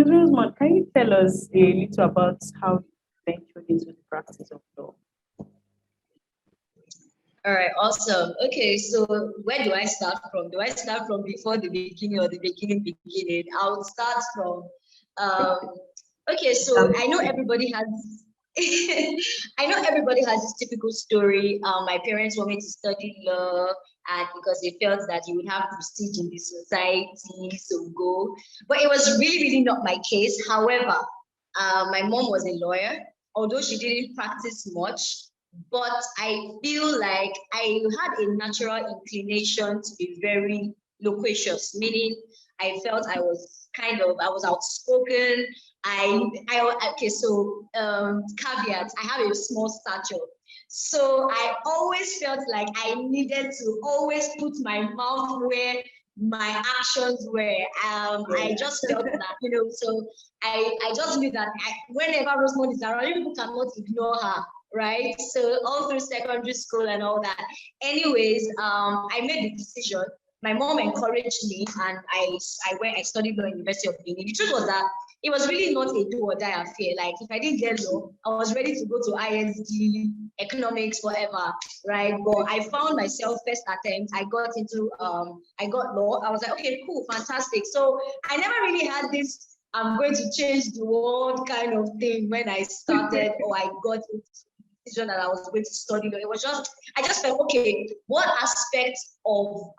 Rosemond, can you tell us a little about how you ventured into the practice of law? All right, awesome. Okay, so where do I start from? Do I start from before the beginning or the beginning? I'll start from, okay, so I know everybody has, I know everybody has this typical story. My parents wanted me to study law, and because they felt that you would have prestige in the society, so go. But it was really, really not my case. However, my mom was a lawyer, although she didn't practice much. But I feel like I had a natural inclination to be very loquacious, meaning I felt I was outspoken. Okay, so caveat, I have a small stature. So I always felt like I needed to always put my mouth where my actions were. I just felt that, so I just knew that whenever Rosemond is around, people cannot ignore her. Right, so all through secondary school and all that. Anyways, I made the decision. My mom encouraged me, and I studied law at University of Benin. The truth was that it was really not a do or die affair. Like, if I didn't get law, I was ready to go to ISD, economics, whatever, right? But I found myself first attempt. I got law. I was like, okay, cool, fantastic. So I never really had this I'm going to change the world kind of thing when I started, or I got into decision that I was going to study. It was just, I just felt, okay, what aspect of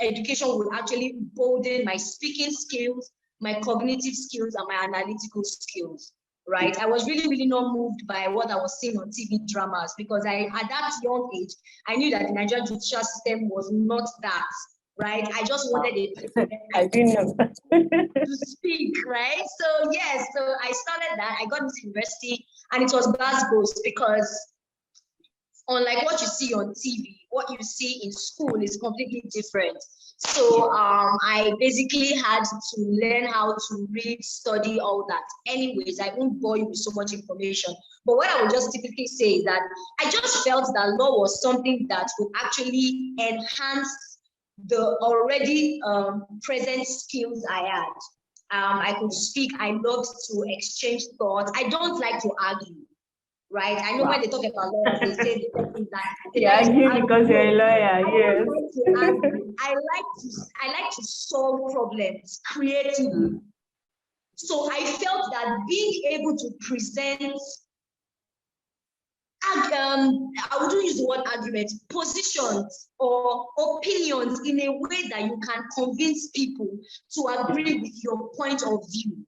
education would actually embolden my speaking skills, my cognitive skills, and my analytical skills, right? I was really, really not moved by what I was seeing on TV dramas, because at that young age, I knew that the Nigerian judicial system was not that, right? I just wanted I didn't know to speak, right? So yes, so I started that. I got into university, and it was Glasgow, because unlike what you see on TV, what you see in school is completely different. So I basically had to learn how to read, study, all that. Anyways, I won't bore you with so much information. But what I would just typically say is that I just felt that law was something that would actually enhance the already present skills I had. I could speak. I loved to exchange thoughts. I don't like to argue, right? I know when they talk about lawyers, they say different things like you argue because you're a lawyer. Yes. I like to solve problems creatively. So I felt that being able to present, I wouldn't use the word argument, positions or opinions in a way that you can convince people to agree with your point of view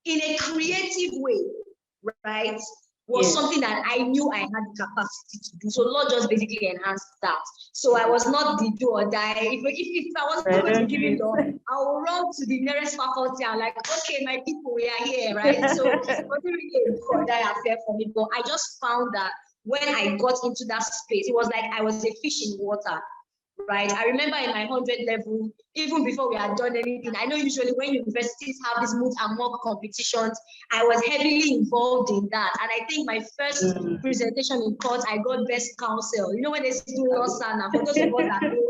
in a creative way, right? Was something that I knew I had the capacity to do. So law just basically enhanced that. So I was not the do or die. If I was going to give it law, I will run to the nearest faculty and like, okay, my people, we are here, right? So it wasn't really a do or die affair for me, but I just found that when I got into that space, it was like I was a fish in water, right? I remember in my 100 level, even before we had done anything, I know usually when universities have these moot and mock competitions, I was heavily involved in that. And I think my first presentation in court, I got best counsel. You know, when they do law sana, for those of us that know,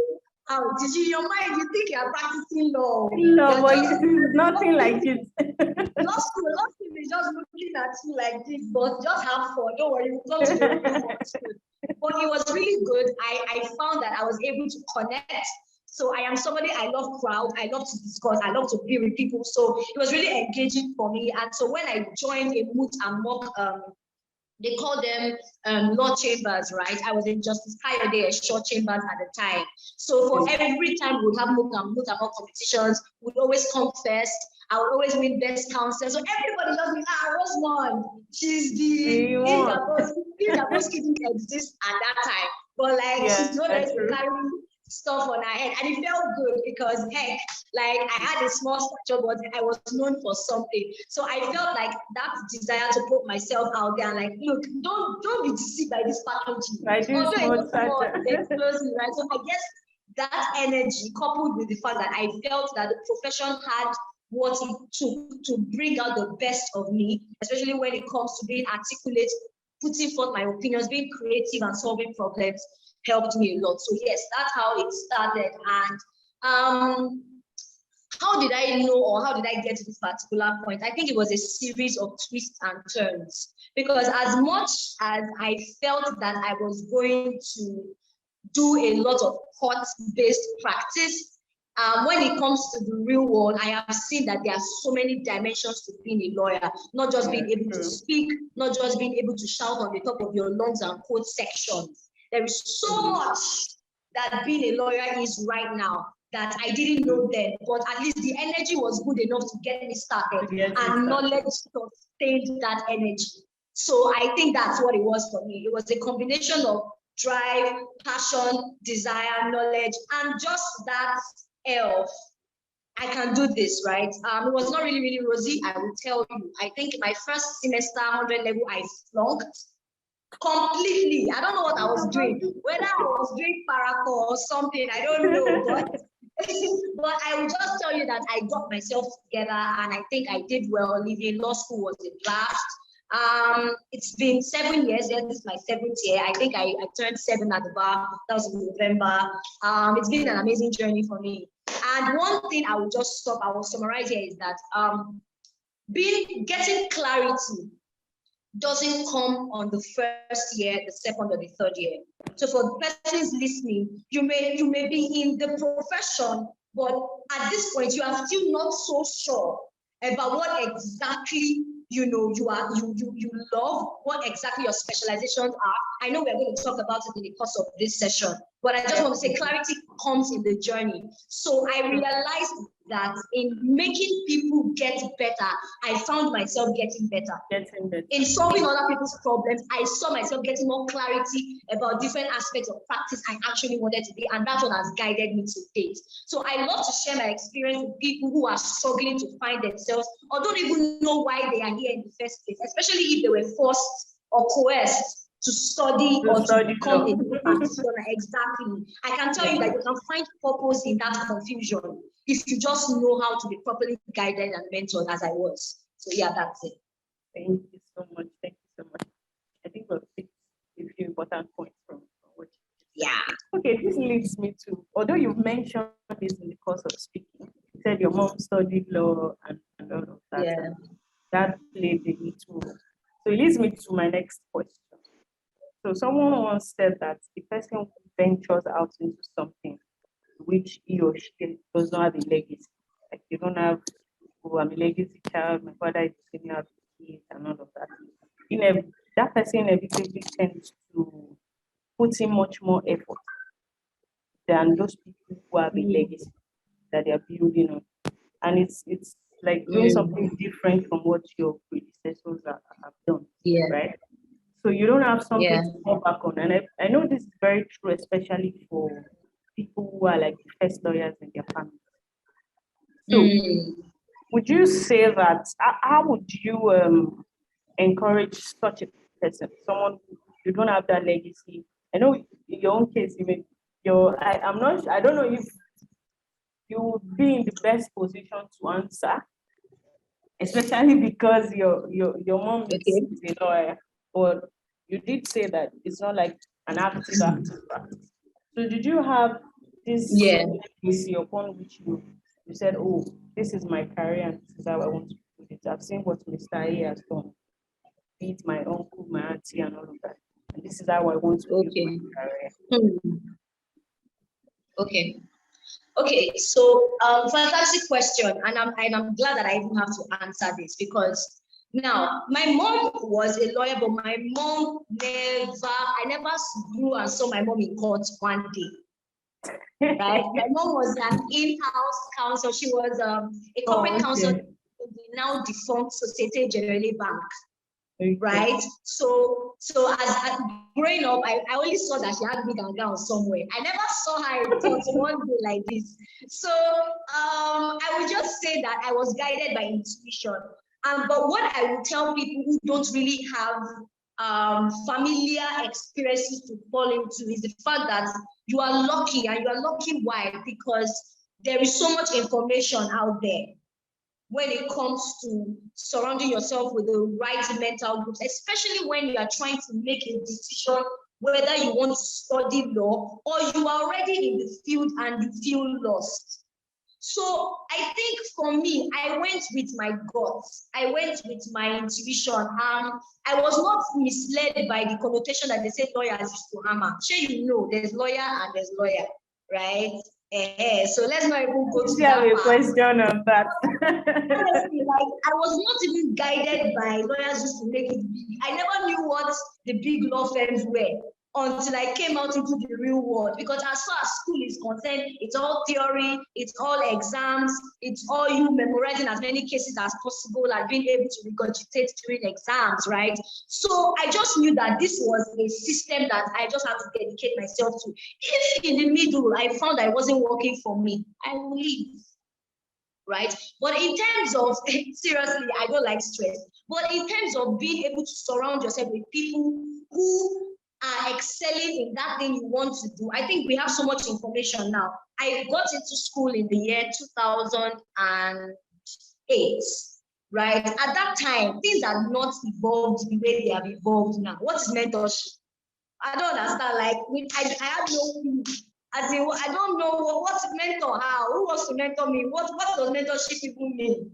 how did you, your mind, you think you're practicing law. No, but it's nothing like it. Law school is just looking at you like this, but just have fun. Don't worry, we'll come to the real school. But it was really good. I found that I was able to connect. So I am somebody, I love crowd, I love to discuss, I love to be with people. So it was really engaging for me. And so when I joined a moot and mock, they call them law chambers, right? I was in Justice Kayode short chambers at the time. So for every time we would have moot and mock competitions, we'd always come first. I would always win best counsel. So everybody just be, Rosemond, she's the Boss didn't exist at that time. But like she's not going to carry stuff on her head. And it felt good because heck, like I had a small stature, but I was known for something. So I felt like that desire to put myself out there and like, look, don't be deceived by this packaging. Right? Explosive, right? So I guess that energy coupled with the fact that I felt that the profession had what it took to bring out the best of me, especially when it comes to being articulate, putting forth my opinions, being creative and solving problems, helped me a lot. So yes, that's how it started. And how did I know, or how did I get to this particular point? I think it was a series of twists and turns, because as much as I felt that I was going to do a lot of court-based practice, when it comes to the real world, I have seen that there are so many dimensions to being a lawyer, not just being able to speak, not just being able to shout on the top of your lungs and quote sections. There is so much that being a lawyer is right now that I didn't know then, but at least the energy was good enough to get me started, and knowledge sustained that energy. So I think that's what it was for me. It was a combination of drive, passion, desire, knowledge, and just that of I can do this, right? It was not really rosy, I will tell you. I think my first semester 100 level, I flunked completely. I don't know what I was doing, whether I was doing paraco or something, I don't know, but but I will just tell you that I got myself together, and I think I did well. Leaving law school was a blast. It's been 7 years. Yes, this is my 7th year. I think I turned 7 at the bar. That was in November. It's been an amazing journey for me. And one thing I will summarize here is that getting clarity doesn't come on the first year, the second, or the third year. So for the persons listening, you may be in the profession, but at this point you are still not so sure about what exactly you love, what exactly your specializations are. I know we're going to talk about it in the course of this session, but I just want to say clarity comes in the journey. So I realized that in making people get better, I found myself getting better. In solving other people's problems, I saw myself getting more clarity about different aspects of practice I actually wanted to be, and that's what has guided me to date. So I love to share my experience with people who are struggling to find themselves or don't even know why they are here in the first place, especially if they were forced or coerced to study or to become a practitioner. Exactly. I can tell you that you can find purpose in that confusion if you just know how to be properly guided and mentored, as I was. So yeah, that's it. Thank you so much. Thank you so much. I think we'll pick a few important points from what you said. Okay, this leads me to, although you've mentioned this in the course of speaking, you said your mom studied law and all of that. Yeah. That played a little role. So it leads me to my next question. So someone once said that the person who ventures out into something which he or she does not have a legacy, like you don't have, oh, I'm a legacy child, my father is a senior advocate and all of that. That person inevitably tends to put in much more effort than those people who have a legacy that they are building on. And it's like doing something different from what your predecessors have done, right? So you don't have something to fall back on. And I know this is very true, especially for people who are like the first lawyers in their family. So would you say that, how would you encourage such a person, someone who you don't have that legacy? I know in your own case, I don't know if you would be in the best position to answer, especially because your mom is a lawyer, but you did say that it's not like an active practice. So did you have this legacy upon which you said, oh, this is my career and this is how I want to do it. I've seen what Mr. A has done, be it my uncle, my auntie, and all of that. And this is how I want to build my career. Okay, so fantastic question, and I'm glad that I even have to answer this, because now my mom was a lawyer, but my mom I never grew and saw my mom in court one day. Right? My mom was an in-house counsel. She was a corporate counsel in the now defunct Societe Generale Bank. Right? So as growing up, I only saw that she had big and gown somewhere. I never saw her in court one day like this. So I would just say that I was guided by intuition. But what I would tell people who don't really have familiar experiences to fall into is the fact that you are lucky, and you are lucky why? Because there is so much information out there when it comes to surrounding yourself with the right mental groups, especially when you are trying to make a decision whether you want to study law or you are already in the field and you feel lost. So I think for me, I went with my guts. I went with my intuition. I was not misled by the connotation that they say lawyers used to hammer. Sure, you know, there's lawyer and there's lawyer, right? So let's not even go to that a part. question on that. Honestly, like I was not even guided by lawyers used to make it big. I never knew what the big law firms were until I came out into the real world. Because as far as school is concerned, it's all theory, it's all exams, it's all you memorizing as many cases as possible and being able to regurgitate during exams, right? So I just knew that this was a system that I just had to dedicate myself to. If in the middle I found I wasn't working for me, I will leave. Right? But in terms of, seriously, I don't like stress, but in terms of being able to surround yourself with people who are excelling in that thing you want to do, I think we have so much information now. I got into school in the year 2008, right? At that time, things had not evolved the way they have evolved now. What is mentorship? I don't understand. Like, I have no clue. As in, I don't know what's mentor, how, who wants to mentor me, what does mentorship even mean?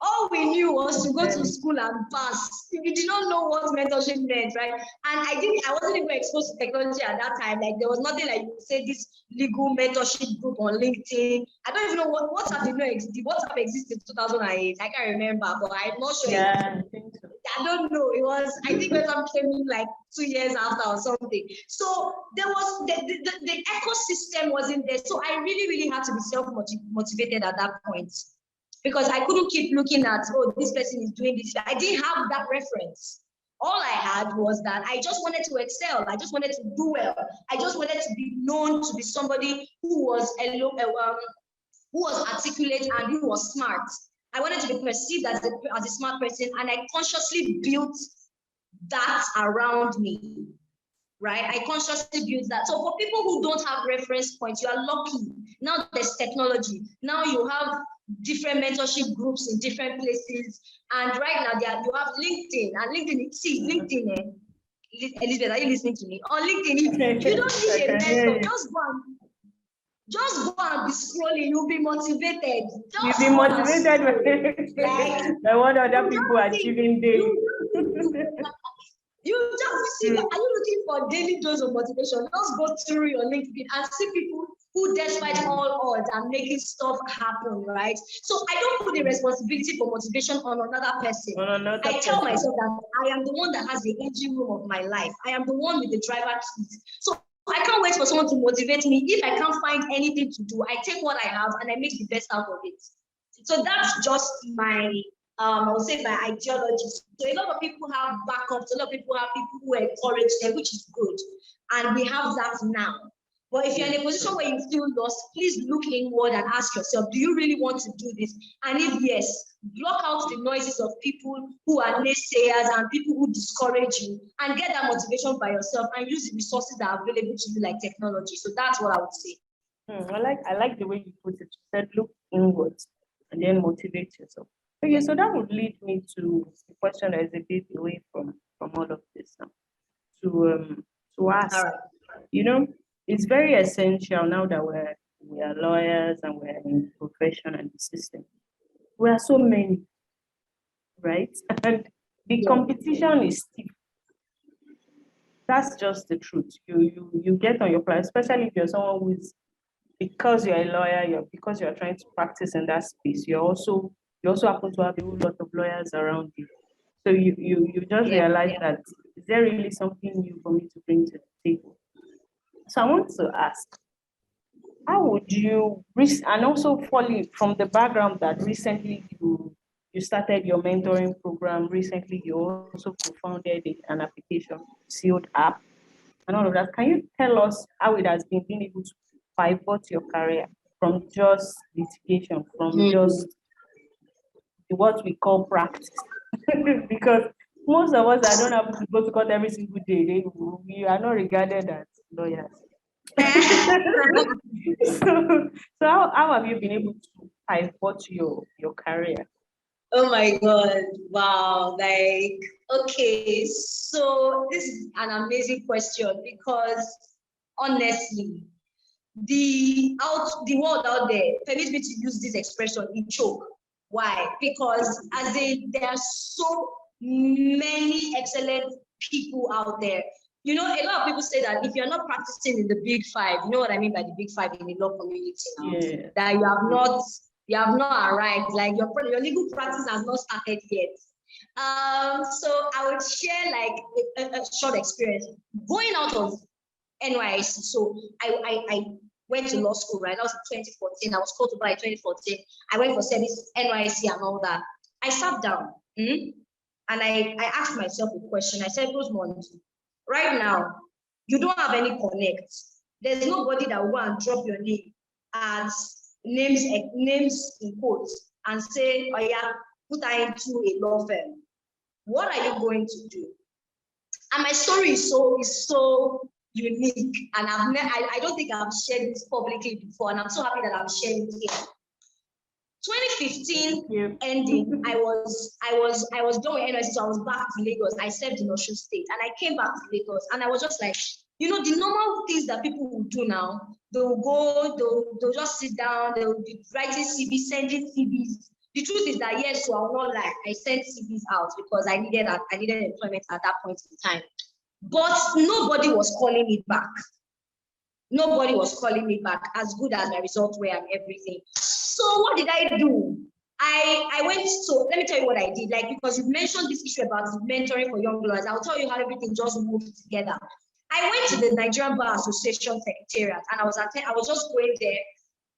All we knew was to go to school and pass. We did not know what mentorship meant, right? And I wasn't even exposed to technology at that time. Like there was nothing like you say this legal mentorship group on LinkedIn. I don't even know what WhatsApp did not exist. WhatsApp existed in 2008. I can't remember, but I'm not sure. Yeah, I think so. I don't know. It was, I think WhatsApp came in like 2 years after or something. So there was the ecosystem wasn't there. So I really had to be self-motivated at that point, because I couldn't keep looking at, oh, this person is doing this. I didn't have that reference. All I had was that I just wanted to excel. I just wanted to do well. I just wanted to be known to be somebody who was articulate and who was smart. I wanted to be perceived as a smart person, and I consciously built that around me, right? I consciously built that. So for people who don't have reference points, you are lucky. Now there's technology. Now you have different mentorship groups in different places. And right now you have LinkedIn. And LinkedIn, Elizabeth, are you listening to me? On LinkedIn, if you don't need a mentor, just go and be scrolling. You'll be motivated. You'll be motivated by what other people are achieving daily. You just see, are you looking for a daily dose of motivation? Just go through your LinkedIn and see people who, despite all odds, are making stuff happen, right? So I don't put the responsibility for motivation on another person. I tell myself that I am the one that has the engine room of my life. I am the one with the driver keys. So I can't wait for someone to motivate me. If I can't find anything to do, I take what I have and I make the best out of it. So that's just my, I would say, my ideology. So a lot of people have backups, a lot of people have people who encourage them, which is good. And we have that now. But if you're in a position where you feel lost, please look inward and ask yourself, do you really want to do this? And if yes, block out the noises of people who are naysayers and people who discourage you, and get that motivation by yourself and use the resources that are available to you, like technology. So that's what I would say. I like the way you put it. You said look inwards and then motivate yourself. Okay, so that would lead me to the question that is a bit away from all of this now. To ask, you know, it's very essential now that we are lawyers and we're in the profession and the system. We are so many, right? And the competition is stiff. That's just the truth. You get on your plan, especially if you're someone who is, because you're a lawyer, because you're trying to practice in that space, you also happen to have a whole lot of lawyers around you. So you just realize that, is there really something new for me to bring to the table? So I want to ask, how would you and also following from the background that recently you started your mentoring program, recently you also co-founded an application, sealed app, and all of that. Can you tell us how it has been being able to pivot your career from just litigation, from just what we call practice? Because most of us that don't have to go to court every single day, we are not regarded as lawyers. so how have you been able to pivot your career? Oh my God, wow. Like, okay, so this is an amazing question, because honestly, the world out there, permit me to use this expression, in choke. Why? Because there are so many excellent people out there. You know, a lot of people say that if you're not practicing in the big five, you know what I mean by the big five in the law community now, that you have not arrived, like your legal practice has not started yet. So I would share like a short experience going out of NYC. So I went to law school, right? That was in 2014. I was called to bar in 2014. I went for service, NYC and all that. I sat down and I asked myself a question. I said, Rosemond, right now, you don't have any connect. There's nobody that will go and drop your name as names in quotes and say, oh yeah, put her into a law firm. What are you going to do? And my story is so unique, and I don't think I've shared this publicly before, and I'm so happy that I'm sharing it here. 2015 ending, I was done with NYC, so I was back to Lagos. I served in Osun State, and I came back to Lagos, and I was just like, you know, the normal things that people will do now. They'll just sit down, they'll be writing CVs, sending CVs. The truth is that yes, so I will not lie, I sent CVs out because I needed employment at that point in time. But nobody was calling me back. Nobody was calling me back, as good as my results were and everything. So what did I do? I went, so let me tell you what I did. Like, because you mentioned this issue about mentoring for young lawyers, I'll tell you how everything just moved together. I went to the Nigerian Bar Association Secretariat, and I was just going there.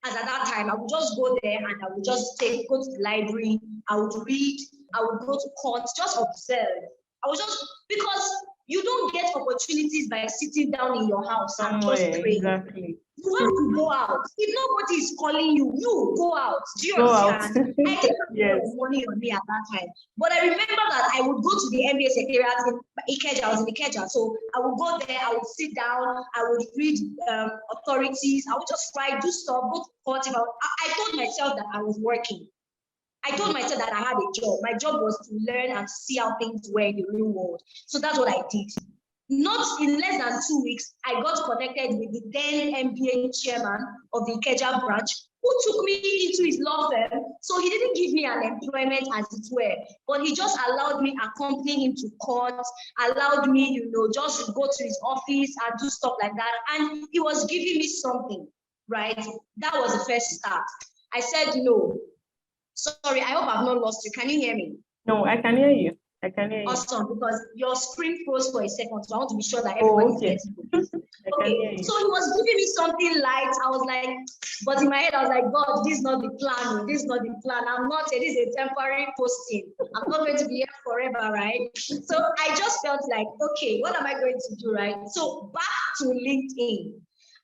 As at that time, I would just go there and I would just go to the library, I would read, I would go to court, just observe. I was just, because you don't get opportunities by sitting down in your house and just praying. Exactly. You have to go out. If nobody is calling you, you go out. Do you understand? I didn't have money on me at that time. But I remember that I would go to the NBA secretariat in Ikeja. I was in Ikeja. So I would go there, I would sit down, I would read authorities, I would just try, do stuff, go to court. I told myself that I was working. I told myself that I had a job. My job was to learn and see how things were in the real world. So that's what I did. Not in less than 2 weeks, I got connected with the then MBA chairman of the Ikeja branch, who took me into his law firm. So he didn't give me an employment as it were, but he just allowed me accompany him to court, allowed me, you know, just go to his office and do stuff like that. And he was giving me something, right? That was the first start. I said, no. Sorry, I hope I've not lost you. Can you hear me? No, I can hear you. I can hear you. Awesome, because your screen froze for a second, so I want to be sure that everybody is getting it. Okay, so he was giving me something light. I was like, but in my head, I was like, God, this is not the plan. This is not the plan. I'm not, this is a temporary posting. I'm not going to be here forever, right? So I just felt like, okay, what am I going to do, right? So back to LinkedIn.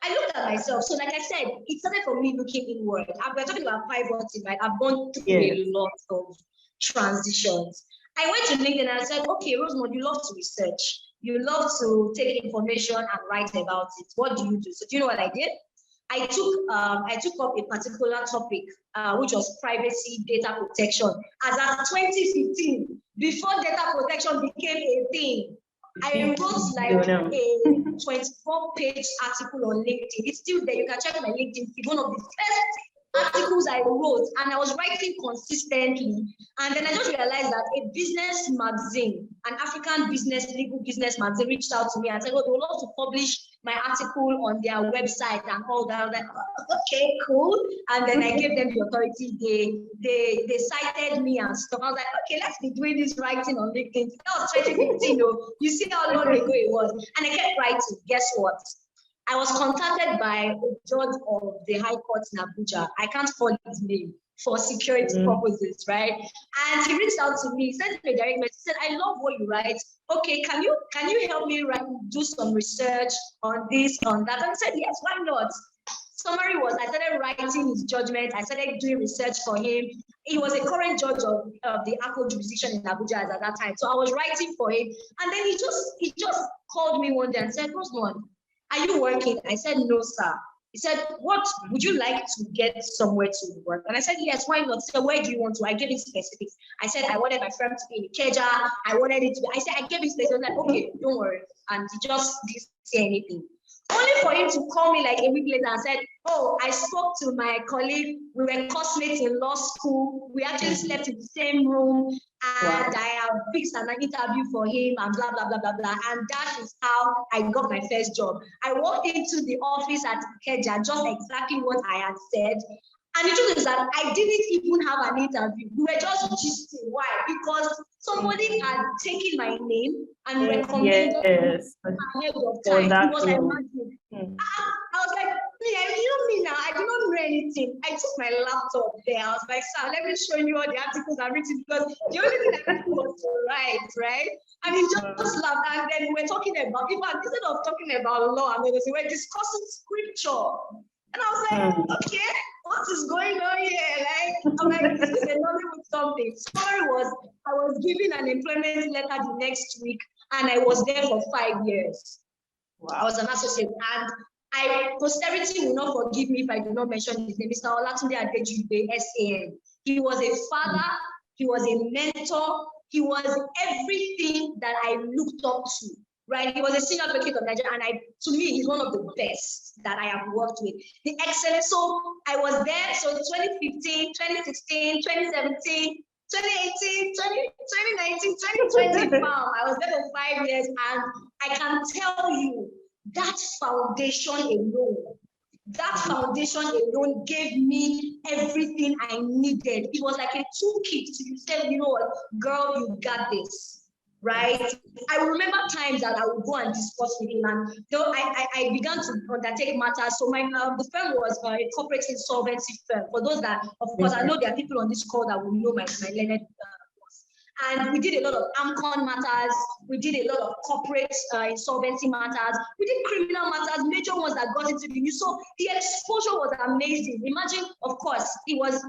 I looked at myself. So like I said, it started from me looking inward. We're talking about pivoting, right? I've gone through a lot of transitions. I went to LinkedIn and I said, okay, Rosemond, you love to research. You love to take information and write about it. What do you do? So do you know what I did? I took up a particular topic, which was privacy data protection. As at 2015, before data protection became a thing, I wrote like a 24-page article on LinkedIn. It's still there. You can check my LinkedIn feed. One of the first articles I wrote, and I was writing consistently. And then I just realized that a business magazine, an African legal business magazine, reached out to me and said, oh, they would love to publish my article on their website and all that. I was like, oh, okay, cool. And then I gave them the authority. They cited me and stuff. I was like, okay, let's be doing this writing on LinkedIn. That was 2015. You see how long ago it was. And I kept writing. Guess what? I was contacted by a judge of the High Court in Abuja. I can't call his name for security purposes, right? And he reached out to me, sent me a direct message, said, I love what you write. Okay, can you help me do some research on this, on that? And I said, yes, why not? Summary was, I started writing his judgment. I started doing research for him. He was a current judge of the Akko jurisdiction in Abuja at that time. So I was writing for him. And then he just called me one day and said, Rosemond, are you working? I said, no, sir. He said, what would you like to get somewhere to work? And I said, yes, why not? So where do you want to? I gave him specifics. I said, I wanted my firm to be in Ikeja. I wanted it to be, I said, I gave him specifics. I was like, okay, don't worry. And he just didn't say anything. Only for him to call me like a week later and said, oh, I spoke to my colleague. We were classmates in law school. We actually slept in the same room. And I have fixed an interview for him and blah, blah, blah, blah, blah. And that is how I got my first job. I walked into the office at Keja, just exactly what I had said. And the truth is that I didn't even have an interview. We were just gisting. Why? Because somebody had taken my name and recommended me ahead of time. It was like magic. I was like, you know me now, I do not know anything. I took my laptop there. I was like, sir, let me show you all the articles I've written, because the only thing I did was to write, right? And he just laughed. And then we were talking about, instead of talking about law, we were discussing scripture. And I was like, okay, what is going on here? Like, I'm like, this is a Nollywood something. Story was, I was given an employment letter the next week, and I was there for 5 years. I was an associate, and posterity will not forgive me if I do not mention his name. Mr. Olatunde Adejugbe, SAN. He was a father, he was a mentor, he was everything that I looked up to. Right, he was a senior advocate of Nigeria, and to me, he's one of the best that I have worked with. The excellence. So I was there. So 2015, 2016, 2017, 2018, 2019, 2020. I was there for 5 years, and I can tell you that foundation alone gave me everything I needed. It was like a toolkit to say, you know what, girl, you got this. Right? I remember times that I would go and discuss with him, and I began to undertake matters. So the firm was a corporate insolvency firm. For those that, of course, I know there are people on this call that will know my learned boss. And we did a lot of AMCON matters. We did a lot of corporate insolvency matters. We did criminal matters, major ones that got into the news. So the exposure was amazing. Imagine, of course, it was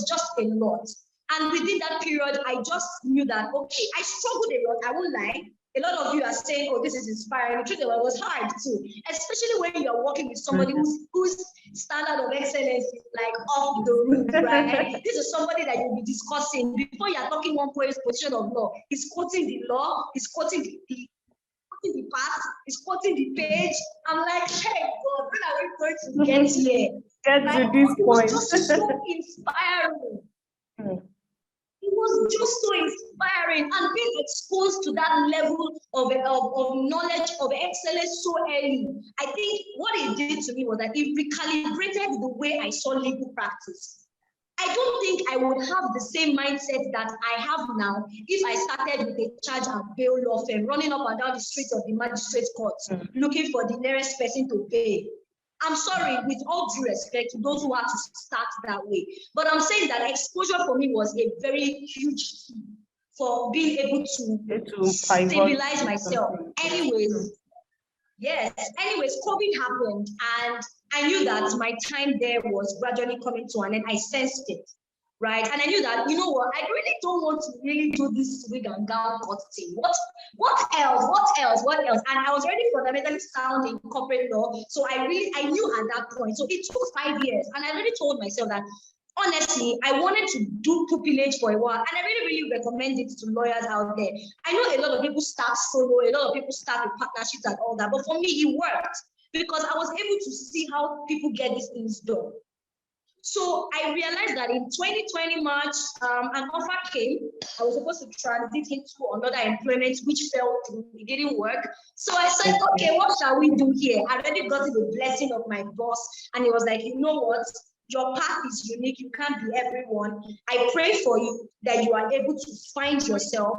just a lot. And within that period, I just knew that, okay, I struggled a lot, I won't lie. A lot of you are saying, oh, this is inspiring. The truth is, it was hard too, especially when you're working with somebody whose standard of excellence is like off the roof, right? This is somebody that you'll be discussing. Before you're talking one position of law, he's quoting the law, he's quoting the part, he's quoting the page. I'm like, hey, God, when are we going to get here? Get to this point. It was just so inspiring. It was just so inspiring, and being exposed to that level of knowledge, of excellence so early. I think what it did to me was that it recalibrated the way I saw legal practice. I don't think I would have the same mindset that I have now if I started with a charge and bail law firm, running up and down the streets of the magistrate court, looking for the nearest person to pay. I'm sorry, with all due respect to those who have to start that way. But I'm saying that exposure for me was a very huge key for being able to stabilize myself. Anyways, COVID happened, and I knew that my time there was gradually coming to an end. I sensed it. Right, and I knew that, you know what, I really don't want to really do this wig and gown cut thing. What else? And I was already fundamentally sound in corporate law, so I knew at that point. So it took 5 years, and I really told myself that honestly, I wanted to do pupillage for a while, and I really recommend it to lawyers out there. I know a lot of people start solo, a lot of people start with partnerships and all that, but for me, it worked because I was able to see how people get these things done. So I realized that in 2020 March, an offer came. I was supposed to transit into another employment, which fell through. It didn't work. So I said, okay, what shall we do here? I already got the blessing of my boss, and he was like, you know what? Your path is unique. You can't be everyone. I pray for you that you are able to find yourself,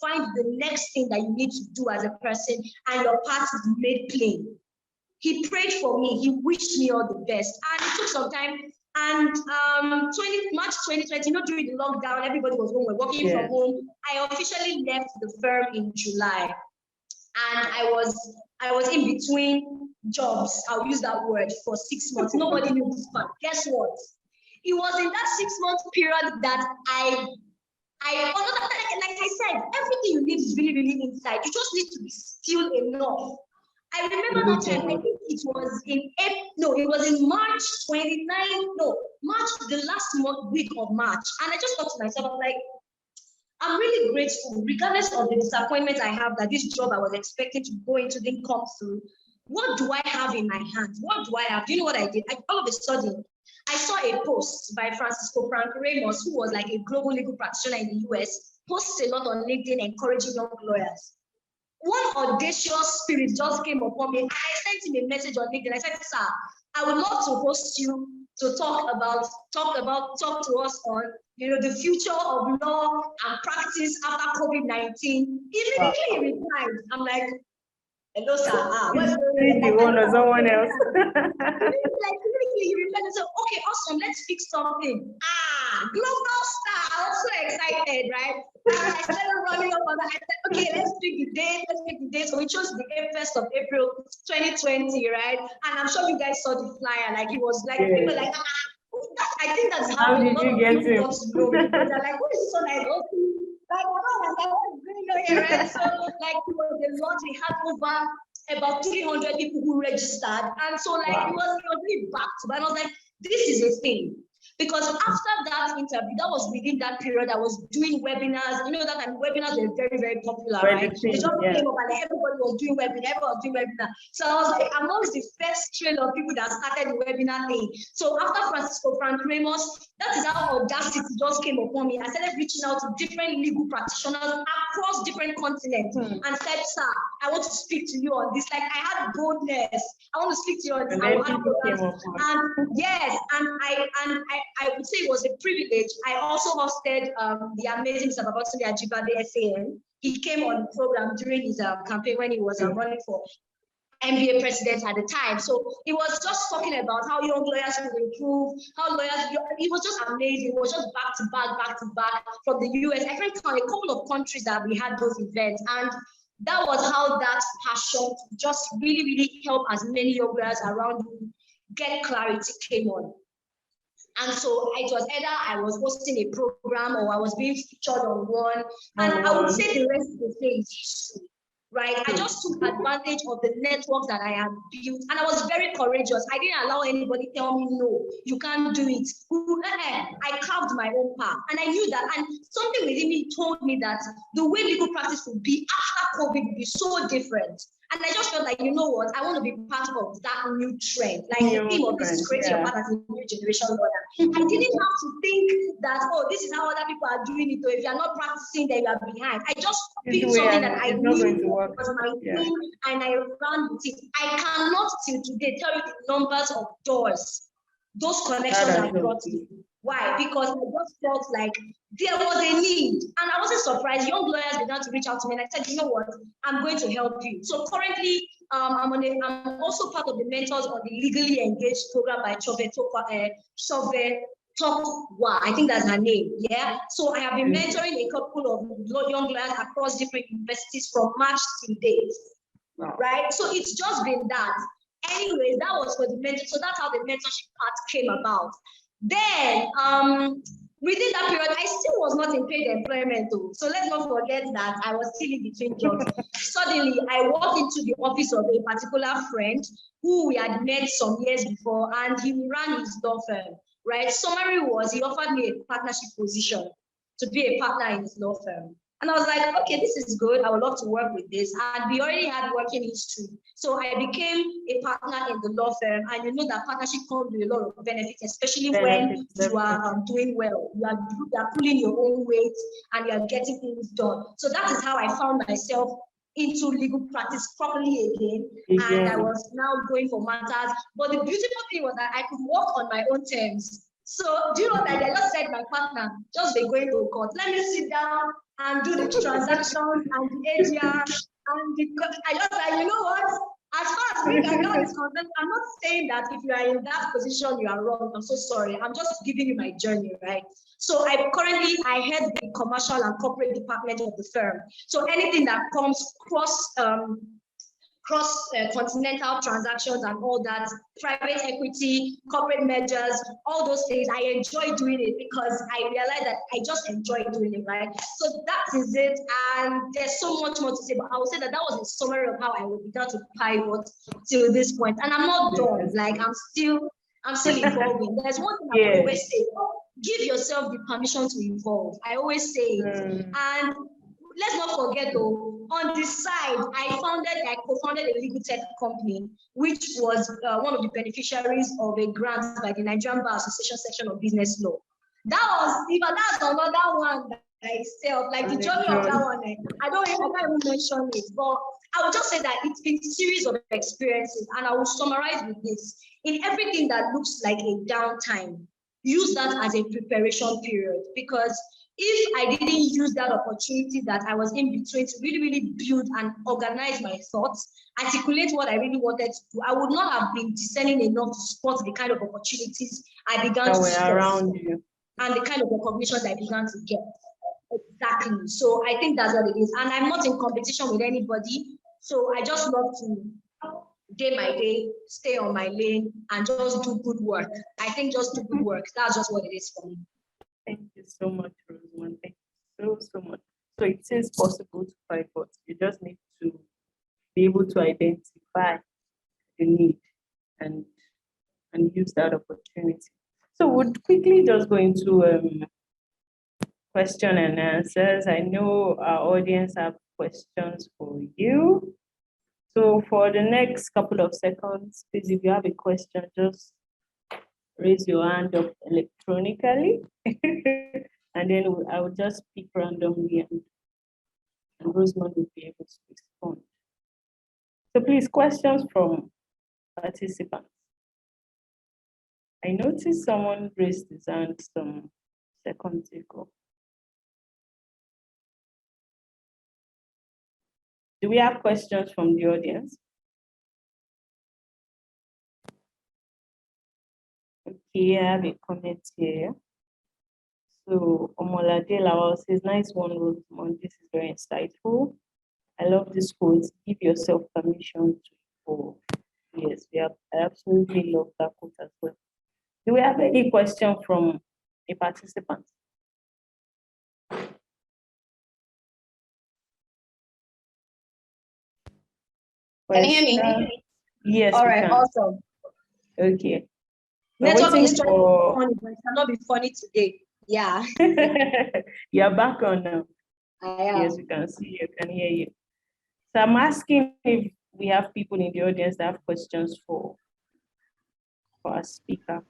find the next thing that you need to do as a person, and your path is made plain. He prayed for me. He wished me all the best. And it took some time. And March 2020, during the lockdown, everybody was home, working from home. I officially left the firm in July. And I was in between jobs, I'll use that word, for 6 months. Nobody knew this part. Guess what? It was in that 6-month period that like I said, everything you need is really, really inside. You just need to be still enough. I remember that time, I think it was in March 29th, the last week of March. And I just thought to myself, I'm really grateful, regardless of the disappointment I have that this job I was expecting to go into didn't come through. what do I have in my hand? What do I have? Do you know what I did? All of a sudden, I saw a post by Francisco Frank Ramos, who was like a global legal practitioner in the US, posts a lot on LinkedIn encouraging young lawyers. One audacious spirit just came upon me. I sent him a message on LinkedIn. I said, sir, I would love to host you to talk to us on, the future of law and practice after COVID-19. Immediately he replied, I'm like, hello, sir. What's going on? You or someone else. Like, he replied and said, okay, awesome, let's fix something. Global star. I was so excited, right? And I started running up on that. I said, okay, let's pick the date. So we chose the 1st of April 2020, right? And I'm sure you guys saw the flyer. Like, it was like, people like, I think that's how did you get him? got to know. They're like, who is this one? Like, what's going on here, right? So, like, it was a lot. We had over about 300 people who registered. And so, like, it was really backed. But I was like, this is a thing. Because after that interview, that was within that period, I was doing webinars. You know that time webinars were very, very popular, right? They just came up and everybody was doing webinar, So I was like, amongst the first trail of people that started the webinar thing. So after Francisco Frank Ramos, that is how audacity just came upon me. I started reaching out to different legal practitioners across different continents and said, sir, I want to speak to you on this. Like, I had boldness. I want to speak to you on this. And yes, and I would say it was a privilege. I also hosted the amazing Mr. Babalola Ajibade SAN. He came on the program during his campaign when he was running for NBA president at the time. So he was just talking about how young lawyers will improve, how lawyers, it was just amazing. It was just back to back from the US. I can count a couple of countries that we had those events. And that was how that passion to just really, really help as many young lawyers around you get clarity came on. And so it was either I was hosting a program or I was being featured on one. And I would say the rest of the thing is history, right? I just took advantage of the network that I had built. And I was very courageous. I didn't allow anybody tell me, no, you can't do it. I carved my own path. And I knew that. And something within me told me that the way legal practice would be after COVID would be so different. And I just felt like, you know what, I want to be part of that new trend. Like the theme of this is creating your path as a new generation lawyer. I didn't have to think that, oh, this is how other people are doing it. Or if you're not practicing, then you are behind. I just picked something that I knew was my thing and I ran with it. I cannot till today tell you the numbers of doors those connections have brought me. Why? Because I just felt like there was a need. And I wasn't surprised. Young lawyers began to reach out to me and I said, you know what? I'm going to help you. So currently, I'm also part of the mentors on the Legally Engaged program by Chove Tokwa. I think that's her name. Yeah. So I have been mentoring a couple of young lawyers across different universities from March till date. Right. So it's just been that. Anyways, that was for the mentor. So that's how the mentorship part came about. Then, within that period, I still was not in paid employment though. So let's not forget that I was still in between jobs. Suddenly, I walked into the office of a particular friend who we had met some years before, and he ran his law firm, right? Summary was, he offered me a partnership position to be a partner in his law firm. And I was like, okay, this is good. I would love to work with this. And we already had working history. So I became a partner in the law firm. And you know that partnership comes with a lot of benefits, especially when you are doing well. You are pulling your own weight and you are getting things done. So that is how I found myself into legal practice properly again. And I was now going for matters. But the beautiful thing was that I could work on my own terms. So do you know that I just said my partner, just be going to court. Let me sit down and do the transactions and the AGR and I just like, you know what? As far as we can know is concerned, I'm not saying that if you are in that position, you are wrong. I'm so sorry. I'm just giving you my journey, right? So I head the commercial and corporate department of the firm. So anything that comes cross-continental transactions and all that, private equity, corporate mergers, all those things, I enjoy doing it because I realize that I just enjoy doing it, right? So that is it, and there's so much more to say, but I would say that was a summary of how I will begin to pivot till this point. And I'm not done, like I'm still evolving. There's one thing I always say, give yourself the permission to evolve. I always say it. And let's not forget though, on the side, I co-founded a legal tech company, which was one of the beneficiaries of a grant by the Nigerian Bar Association section of business law. That's another one that I itself, like the journey of that one. I can't even mention it, but I would just say that it's been a series of experiences, and I will summarize with this. In everything that looks like a downtime, use that as a preparation period, because if I didn't use that opportunity that I was in between to really, really build and organize my thoughts, articulate what I really wanted to do, I would not have been discerning enough to spot the kind of opportunities I began to see around you and the kind of recognitions I began to get. Exactly. So I think that's what it is. And I'm not in competition with anybody. So I just love to day by day, stay on my lane and just do good work. I think just do good work. That's just what it is for me. Thank you so much, Rosemond. Thank you so much. So it is possible to fight, but you just need to be able to identify the need and use that opportunity. So we'll quickly just go into question and answers. I know our audience have questions for you. So for the next couple of seconds, please, if you have a question, just raise your hand up electronically. And then I will just pick randomly and Rosemond will be able to respond. So please, questions from participants. I noticed someone raised his hand some seconds ago. Do we have questions from the audience? Okay, I have a comment here. So Omolade Lawal says, nice one, Rosemond. This is very insightful. I love this quote. Give yourself permission to evolve. Yes, I absolutely love that quote as well. Do we have any question from a participant? Can you hear me? Yes. All right, awesome. Okay. Network is trying to be funny, but it cannot be funny today. Yeah. You're back on now. I am. Yes, we can see you, can hear you. So I'm asking if we have people in the audience that have questions for our speaker.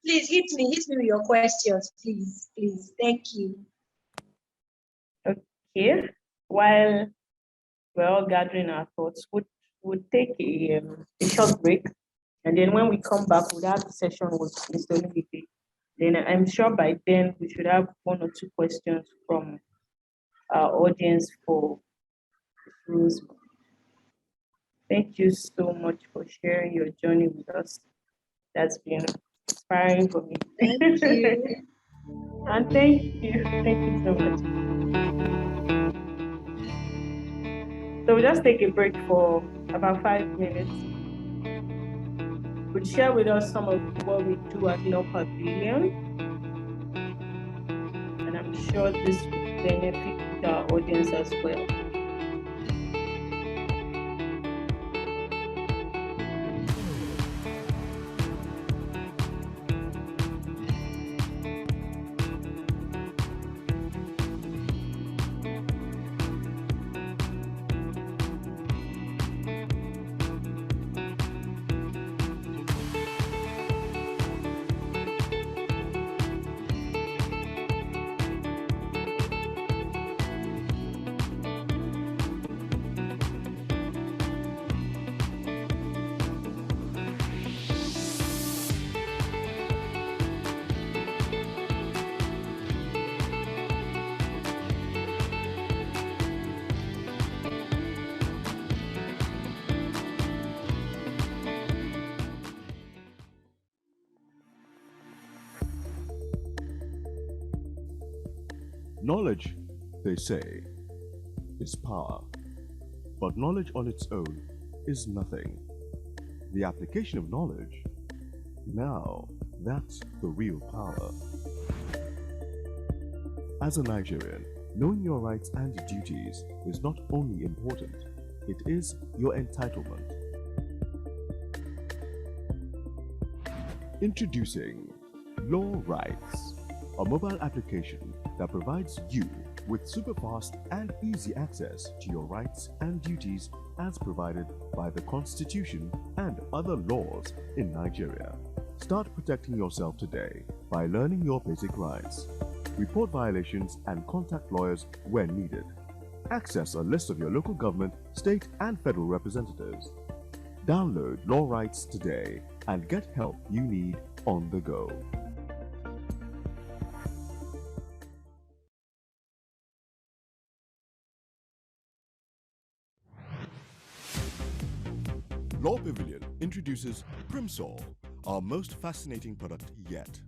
Please hit me with your questions, please. Thank you. Okay. While we're all gathering our thoughts, we'll take a short break. And then when we come back, we'll have the session with Mr. Olumide. Then I'm sure by then we should have 1 or 2 questions from our audience for Rosemond. Thank you so much for sharing your journey with us. That's been inspiring for me. Thank you. And thank you so much. So we'll just take a break for about 5 minutes. We'll share with us some of what we do at LawPavilion. And I'm sure this will benefit our audience as well. Knowledge, they say, is power, but knowledge on its own is nothing. The application of knowledge, now that's the real power. As a Nigerian, knowing your rights and duties is not only important, it is your entitlement. Introducing Law Rights, a mobile application that provides you with super fast and easy access to your rights and duties as provided by the Constitution and other laws in Nigeria. Start protecting yourself today by learning your basic rights. Report violations and contact lawyers when needed. Access a list of your local government, state and federal representatives. Download Law Rights today and get help you need on the go. LawPavilion introduces Primsol, our most fascinating product yet.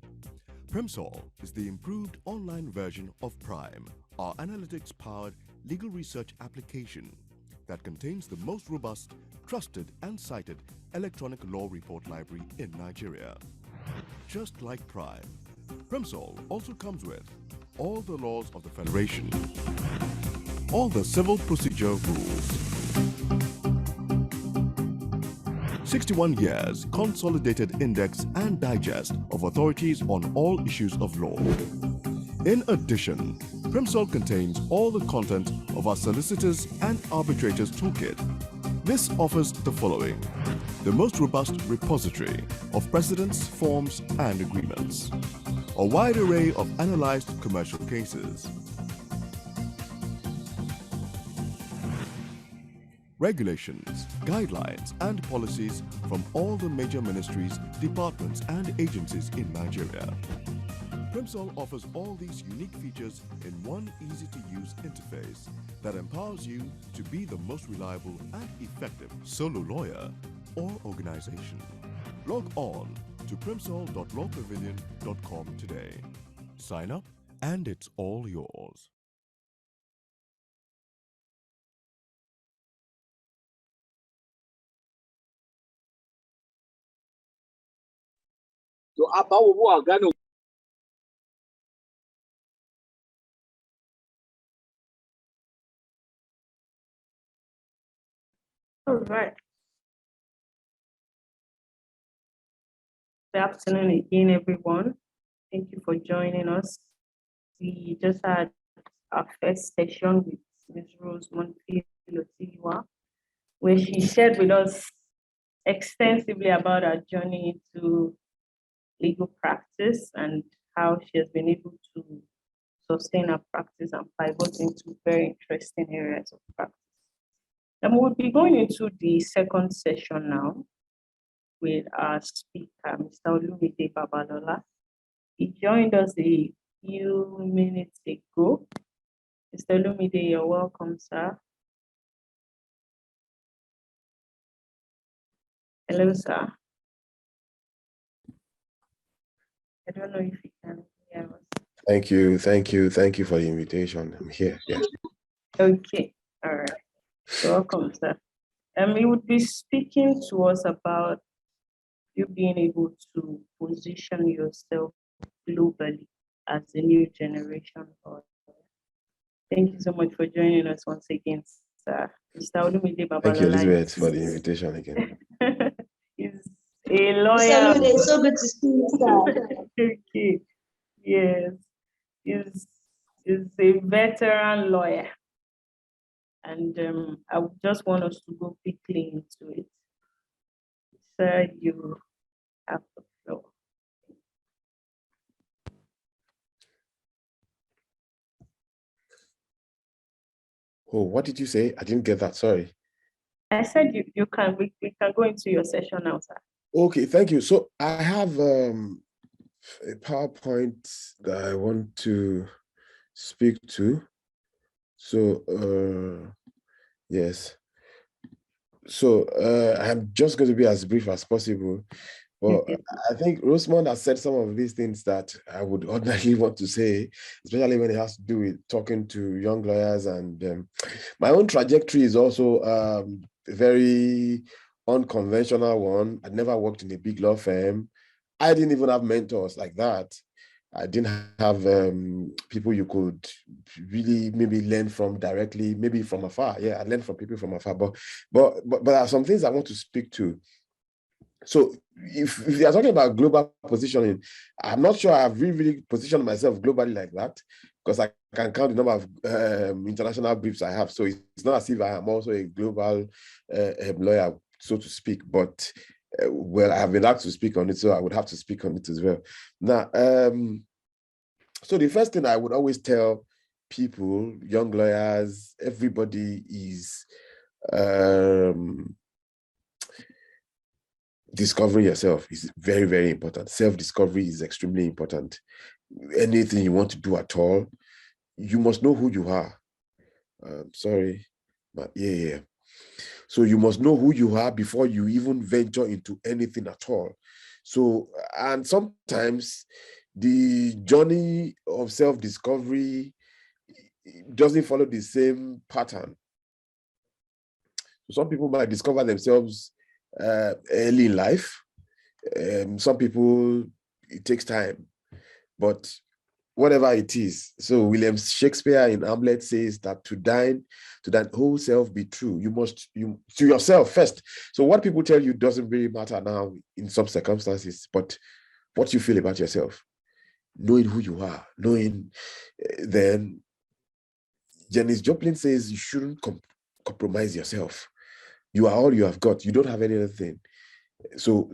Primsol is the improved online version of Prime, our analytics-powered legal research application that contains the most robust, trusted and cited electronic law report library in Nigeria. Just like Prime, Primsol also comes with all the laws of the Federation, all the civil procedure rules, 61 years consolidated index and digest of authorities on all issues of law. In addition, Primsol contains all the content of our solicitors and arbitrators toolkit. This offers the following: the most robust repository of precedents, forms and agreements, a wide array of analyzed commercial cases, regulations, guidelines and policies from all the major ministries, departments and agencies in Nigeria. Primsol offers all these unique features in one easy-to-use interface that empowers you to be the most reliable and effective solo lawyer or organization. Log on to primsol.lawpavilion.com today. Sign up and it's all yours. So about All right. Good afternoon again, everyone. Thank you for joining us. We just had our first session with Ms. Rosemond, Othihiwa, where she shared with us extensively about her journey into legal practice and how she has been able to sustain her practice and pivot into very interesting areas of practice. And we'll be going into the second session now with our speaker, Mr. Olumide Babalola. He joined us a few minutes ago. Mr. Olumide, you're welcome, sir. Hello, sir. I don't know if you can hear us. Thank you for the invitation. I'm here. Yeah. Okay, all right. Welcome, sir. He would be speaking to us about you being able to position yourself globally as a new generation. Thank you so much for joining us once again, sir. Mr. Olumide Babalola. Thank you, Elizabeth, for the invitation again. He's a lawyer. Salute, it's so good to see you, sir. Okay. Yes. He's a veteran lawyer. And I just want us to go quickly into it. Sir, you have the floor. Oh, what did you say? I didn't get that. Sorry. I said we can go into your session now, sir. Okay, thank you. So I have a PowerPoint that I want to speak to. So yes. So I'm just going to be as brief as possible. Well, I think Rosemond has said some of these things that I would ordinarily want to say, especially when it has to do with talking to young lawyers. And my own trajectory is also a very unconventional one. I never worked in a big law firm. I didn't even have mentors like that. I didn't have people you could really maybe learn from directly, maybe from afar. Yeah, I learned from people from afar. But there are some things I want to speak to. So if you are talking about global positioning, I'm not sure I've really positioned myself globally like that, because I can count the number of international briefs I have. So it's not as if I am also a global lawyer, so to speak. But well, I have been asked to speak on it, so I would have to speak on it as well. Now, so the first thing I would always tell people, young lawyers, everybody is discovering yourself is very, very important. Self-discovery is extremely important. Anything you want to do at all, you must know who you are. Sorry, but yeah. So you must know who you are before you even venture into anything at all. So, and sometimes the journey of self-discovery doesn't follow the same pattern. Some people might discover themselves early in life. Some people, it takes time, but whatever it is. So William Shakespeare in Hamlet says that to thine whole self be true. You must, to yourself first. So what people tell you doesn't really matter now in some circumstances, but what you feel about yourself, knowing who you are, knowing then Janis Joplin says you shouldn't compromise yourself. You are all you have got. You don't have any other thing. So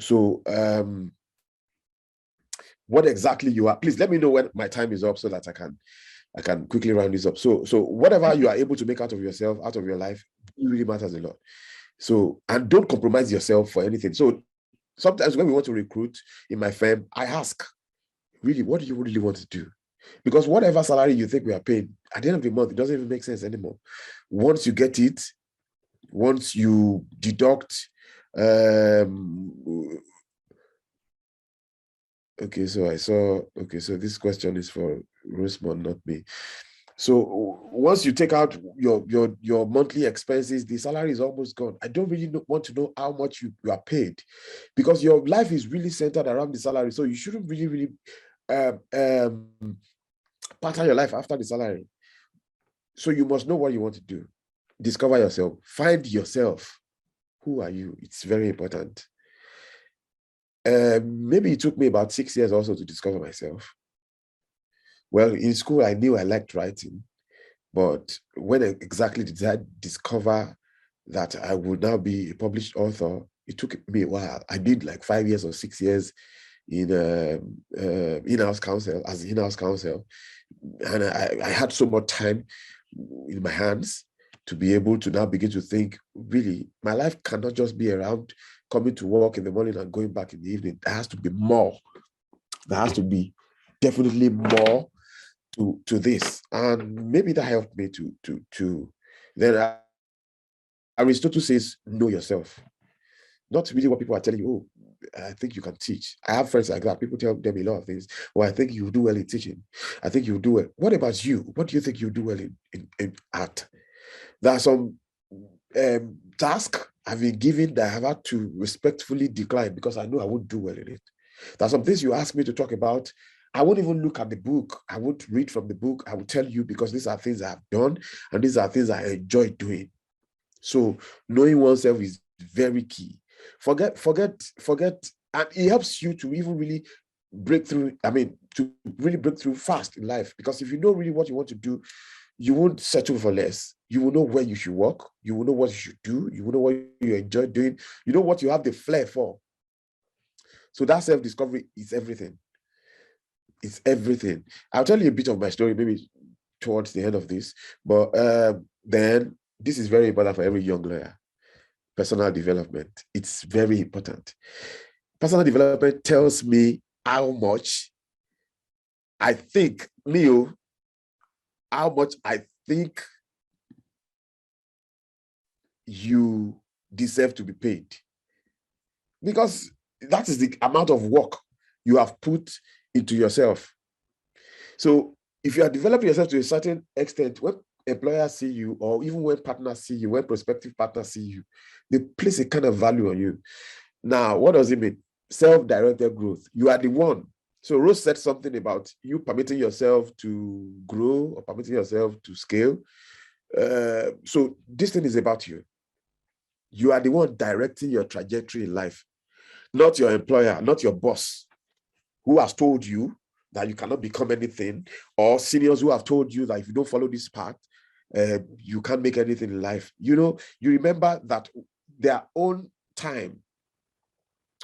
what exactly you are, please let me know when my time is up so that I can quickly round this up. So whatever you are able to make out of yourself, out of your life, it really matters a lot. So, and don't compromise yourself for anything. So sometimes when we want to recruit in my firm, I ask, really, what do you really want to do? Because whatever salary you think we are paying, at the end of the month, it doesn't even make sense anymore. Once you get it, once you deduct, okay, so this question is for Rosemond, not me. So once you take out your monthly expenses, the salary is almost gone. I don't really want to know how much you are paid, because your life is really centered around the salary. So you shouldn't really pattern your life after the salary. So you must know what you want to do. Discover yourself. Find yourself. Who are you? It's very important. Maybe it took me about 6 years also to discover myself. Well, in school, I knew I liked writing, but when exactly did I discover that I would now be a published author, it took me a while. I did like 5 years or 6 years in in-house counsel, as in-house counsel, and I had so much time in my hands to be able to now begin to think, really, my life cannot just be around coming to work in the morning and going back in the evening. There has to be more. There has to be definitely more to this. And maybe that helped me to then Aristotle says, know yourself. Not really what people are telling you, oh, I think you can teach. I have friends like that. People tell them a lot of things. Well, I think you do well in teaching. I think you do well. What about you? What do you think you do well in art? There are some tasks I've been given that I have had to respectfully decline because I know I won't do well in it. There are some things you ask me to talk about. I won't even look at the book. I won't read from the book. I will tell you because these are things I have done and these are things I enjoy doing. So knowing oneself is very key. Forget, and it helps you to even really break through. I mean, to really break through fast in life, because if you know really what you want to do, you won't settle for less. You will know where you should work. You will know what you should do. You will know what you enjoy doing. You know what you have the flair for. So that self-discovery is everything. It's everything. I'll tell you a bit of my story, maybe towards the end of this, but then this is very important for every young lawyer. Personal development. It's very important. Personal development tells me how much I think, Leo, how much I think you deserve to be paid. Because that is the amount of work you have put into yourself. So if you are developing yourself to a certain extent, when employers see you, or even when partners see you, when prospective partners see you, they place a kind of value on you. Now, what does it mean? Self-directed growth. You are the one. So Rose said something about you permitting yourself to grow or permitting yourself to scale. So this thing is about you. You are the one directing your trajectory in life. not your employer, not your boss, who has told you that you cannot become anything, or seniors who have told you that if you don't follow this path, you can't make anything in life. You remember that their own time,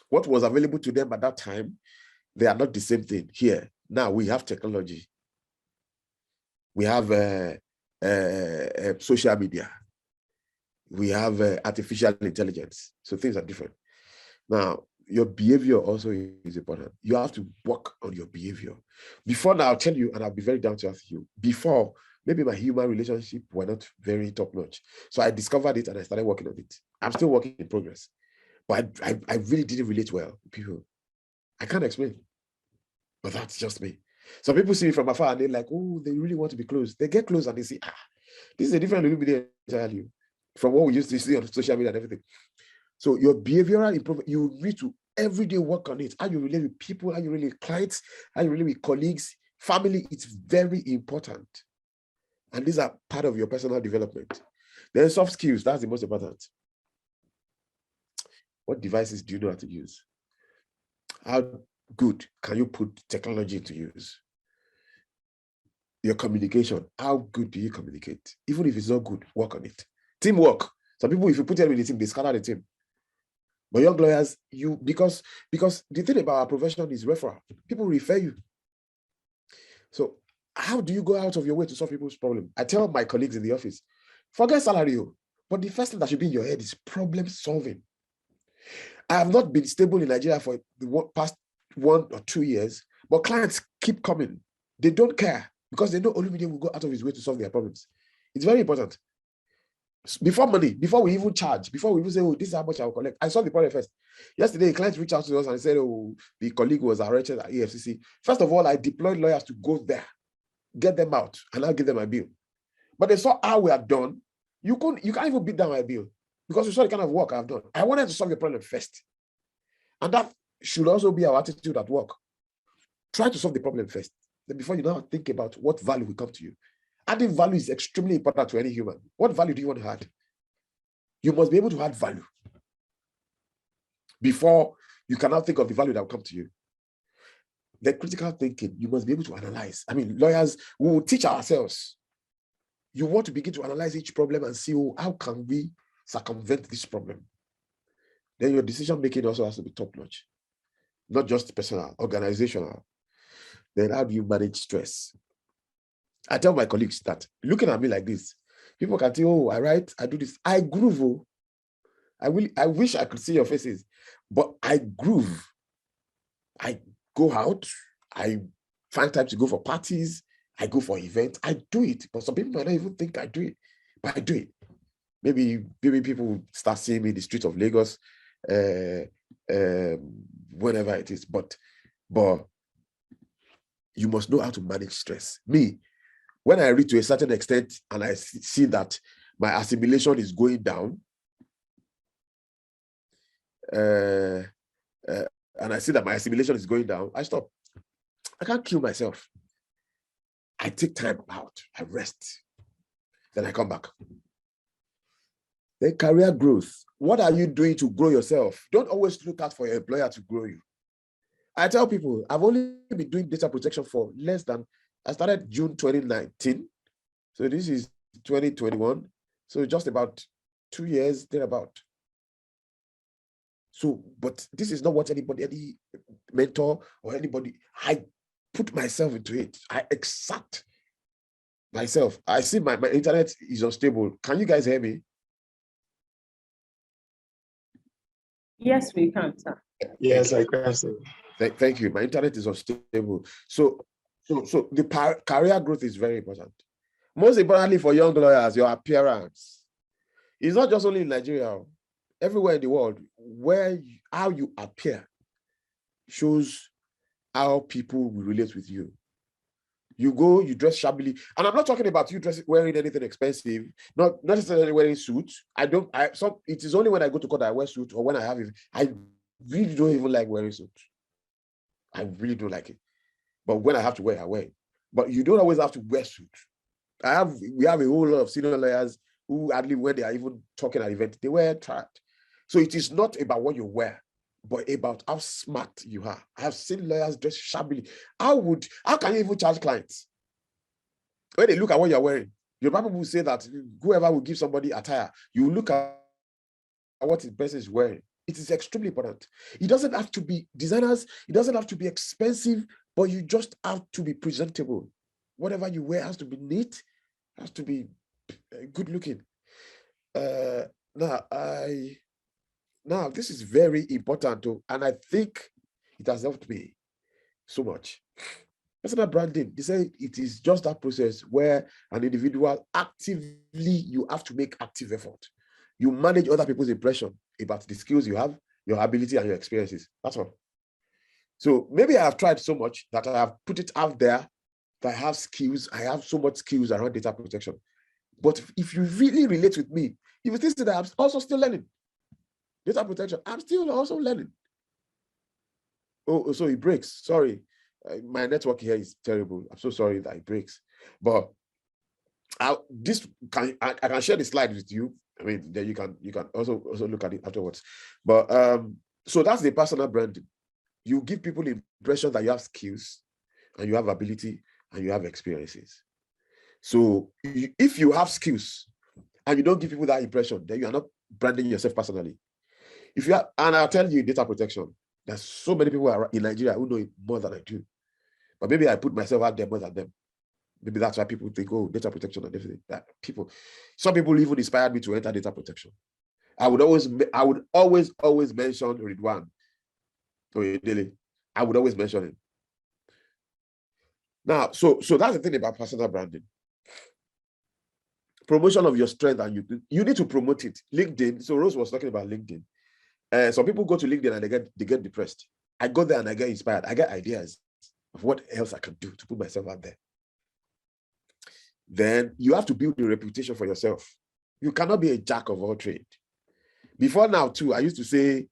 what was available to them at that time, they are not the same thing. Here, now we have technology. We have social media. We have artificial intelligence. So things are different. Now, your behavior also is important. You have to work on your behavior. Before now, I'll tell you, and I'll be very down to earth with you. Before, maybe my human relationship were not very top notch. So I discovered it and I started working on it. I'm still working in progress. But I really didn't relate well with people. I can't explain. But that's just me. Some people see me from afar and they're like, oh, they really want to be close. They get close and they say, this is a different Olumide entirely from what we used to see on social media and everything. So your behavioral improvement, you need to everyday work on it. How you relate with people, how you relate with clients, how you relate with colleagues, family, it's very important. And these are part of your personal development. Then soft skills, that's the most important. What devices do you know how to use? How good can you put technology into use? Your communication, how good do you communicate? Even if it's not good, work on it. Teamwork. Some people, if you put them in the team, they scatter the team. But young lawyers, because the thing about our profession is referral. People refer you. So how do you go out of your way to solve people's problem? I tell my colleagues in the office, forget salary, but the first thing that should be in your head is problem solving. I have not been stable in Nigeria for the past 1 or 2 years, but clients keep coming. They don't care because they know Olumide will go out of his way to solve their problems. It's very important. Before money, before we even charge, before we even say, oh, this is how much I will collect, I solve the problem first. Yesterday, a client reached out to us and said, oh, the colleague was arrested at EFCC. First of all, I deployed lawyers to go there, get them out, and I'll give them my bill. But they saw how we have done. You can't even beat down my bill because you saw the kind of work I've done. I wanted to solve your problem first. And that should also be our attitude at work. Try to solve the problem first. Then before you now think about what value will come to you. Adding value is extremely important to any human. What value do you want to add? You must be able to add value before you cannot think of the value that will come to you. The critical thinking, you must be able to analyze. I mean, lawyers, we will teach ourselves. You want to begin to analyze each problem and see, oh, how can we circumvent this problem? Then your decision making also has to be top notch, not just personal, organizational. Then how do you manage stress? I tell my colleagues that looking at me like this, people can say, oh, I write, I do this. I groove. Oh. I wish I could see your faces, but I groove. I go out. I find time to go for parties. I go for events. I do it. But some people might not even think I do it, but I do it. Maybe people will start seeing me in the streets of Lagos, whenever it is. But you must know how to manage stress. Me, when I read to a certain extent and I see that my assimilation is going down, and I see that my assimilation is going down, I stop. I can't kill myself. I take time out, I rest, then I come back. Then career growth. What are you doing to grow yourself? Don't always look out for your employer to grow you. I tell people, I've only been doing data protection for less than, I started June 2019. So this is 2021. So just about 2 years, thereabout. So, but this is not what any mentor or anybody, I put myself into it. I exact myself. I see my internet is unstable. Can you guys hear me? Yes, we can, sir. Yes, I can see. Thank you. My internet is unstable. So the career growth is very important. Most importantly for young lawyers, your appearance. It's not just only in Nigeria. Everywhere in the world, how you appear shows how people will relate with you. You go, you dress shabbily, and I'm not talking about you wearing anything expensive, not necessarily wearing suits. It is only when I go to court that I wear suits, or when I have it. I really don't even like wearing suits. I really don't like it. But when I have to wear, I wear it. But you don't always have to wear suits. We have a whole lot of senior lawyers who, hardly when they are even talking at events, they wear track. So it is not about what you wear. but about how smart you are. I have seen lawyers dress shabbily. How can you even charge clients? When they look at what you're wearing, your people will say that whoever will give somebody attire, you look at what the person is wearing. It is extremely important. It doesn't have to be designers, it doesn't have to be expensive, but you just have to be presentable. Whatever you wear has to be neat, has to be good looking. Now, this is very important too, and I think it has helped me so much. Personal branding, they say it is just that process where an individual you have to make active effort. You manage other people's impression about the skills you have, your ability, and your experiences. That's all. So maybe I have tried so much that I have put it out there that I have skills. I have so much skills around data protection. But if you really relate with me, if you think that I'm also still learning data protection, I'm still also learning. Oh, so it breaks. Sorry, my network here is terrible. I'm so sorry that it breaks. But I can share the slide with you. I mean, then you can also look at it afterwards. But so that's the personal branding. You give people the impression that you have skills and you have ability and you have experiences. So if you have skills and you don't give people that impression, then you are not branding yourself personally. If you have, and I'll tell you, data protection, there's so many people in Nigeria who know it more than I do. But maybe I put myself out there more than them. Maybe that's why people think, oh, data protection and everything. Some people even inspired me to enter data protection. I would always mention Ridwan. I would always mention him. Now, so that's the thing about personal branding. Promotion of your strength, and you need to promote it. LinkedIn. So Rose was talking about LinkedIn. Some people go to LinkedIn and they get depressed. I go there and I get inspired. I get ideas of what else I can do to put myself out there. Then you have to build a reputation for yourself. You cannot be a jack of all trades. Before now, too, I used to say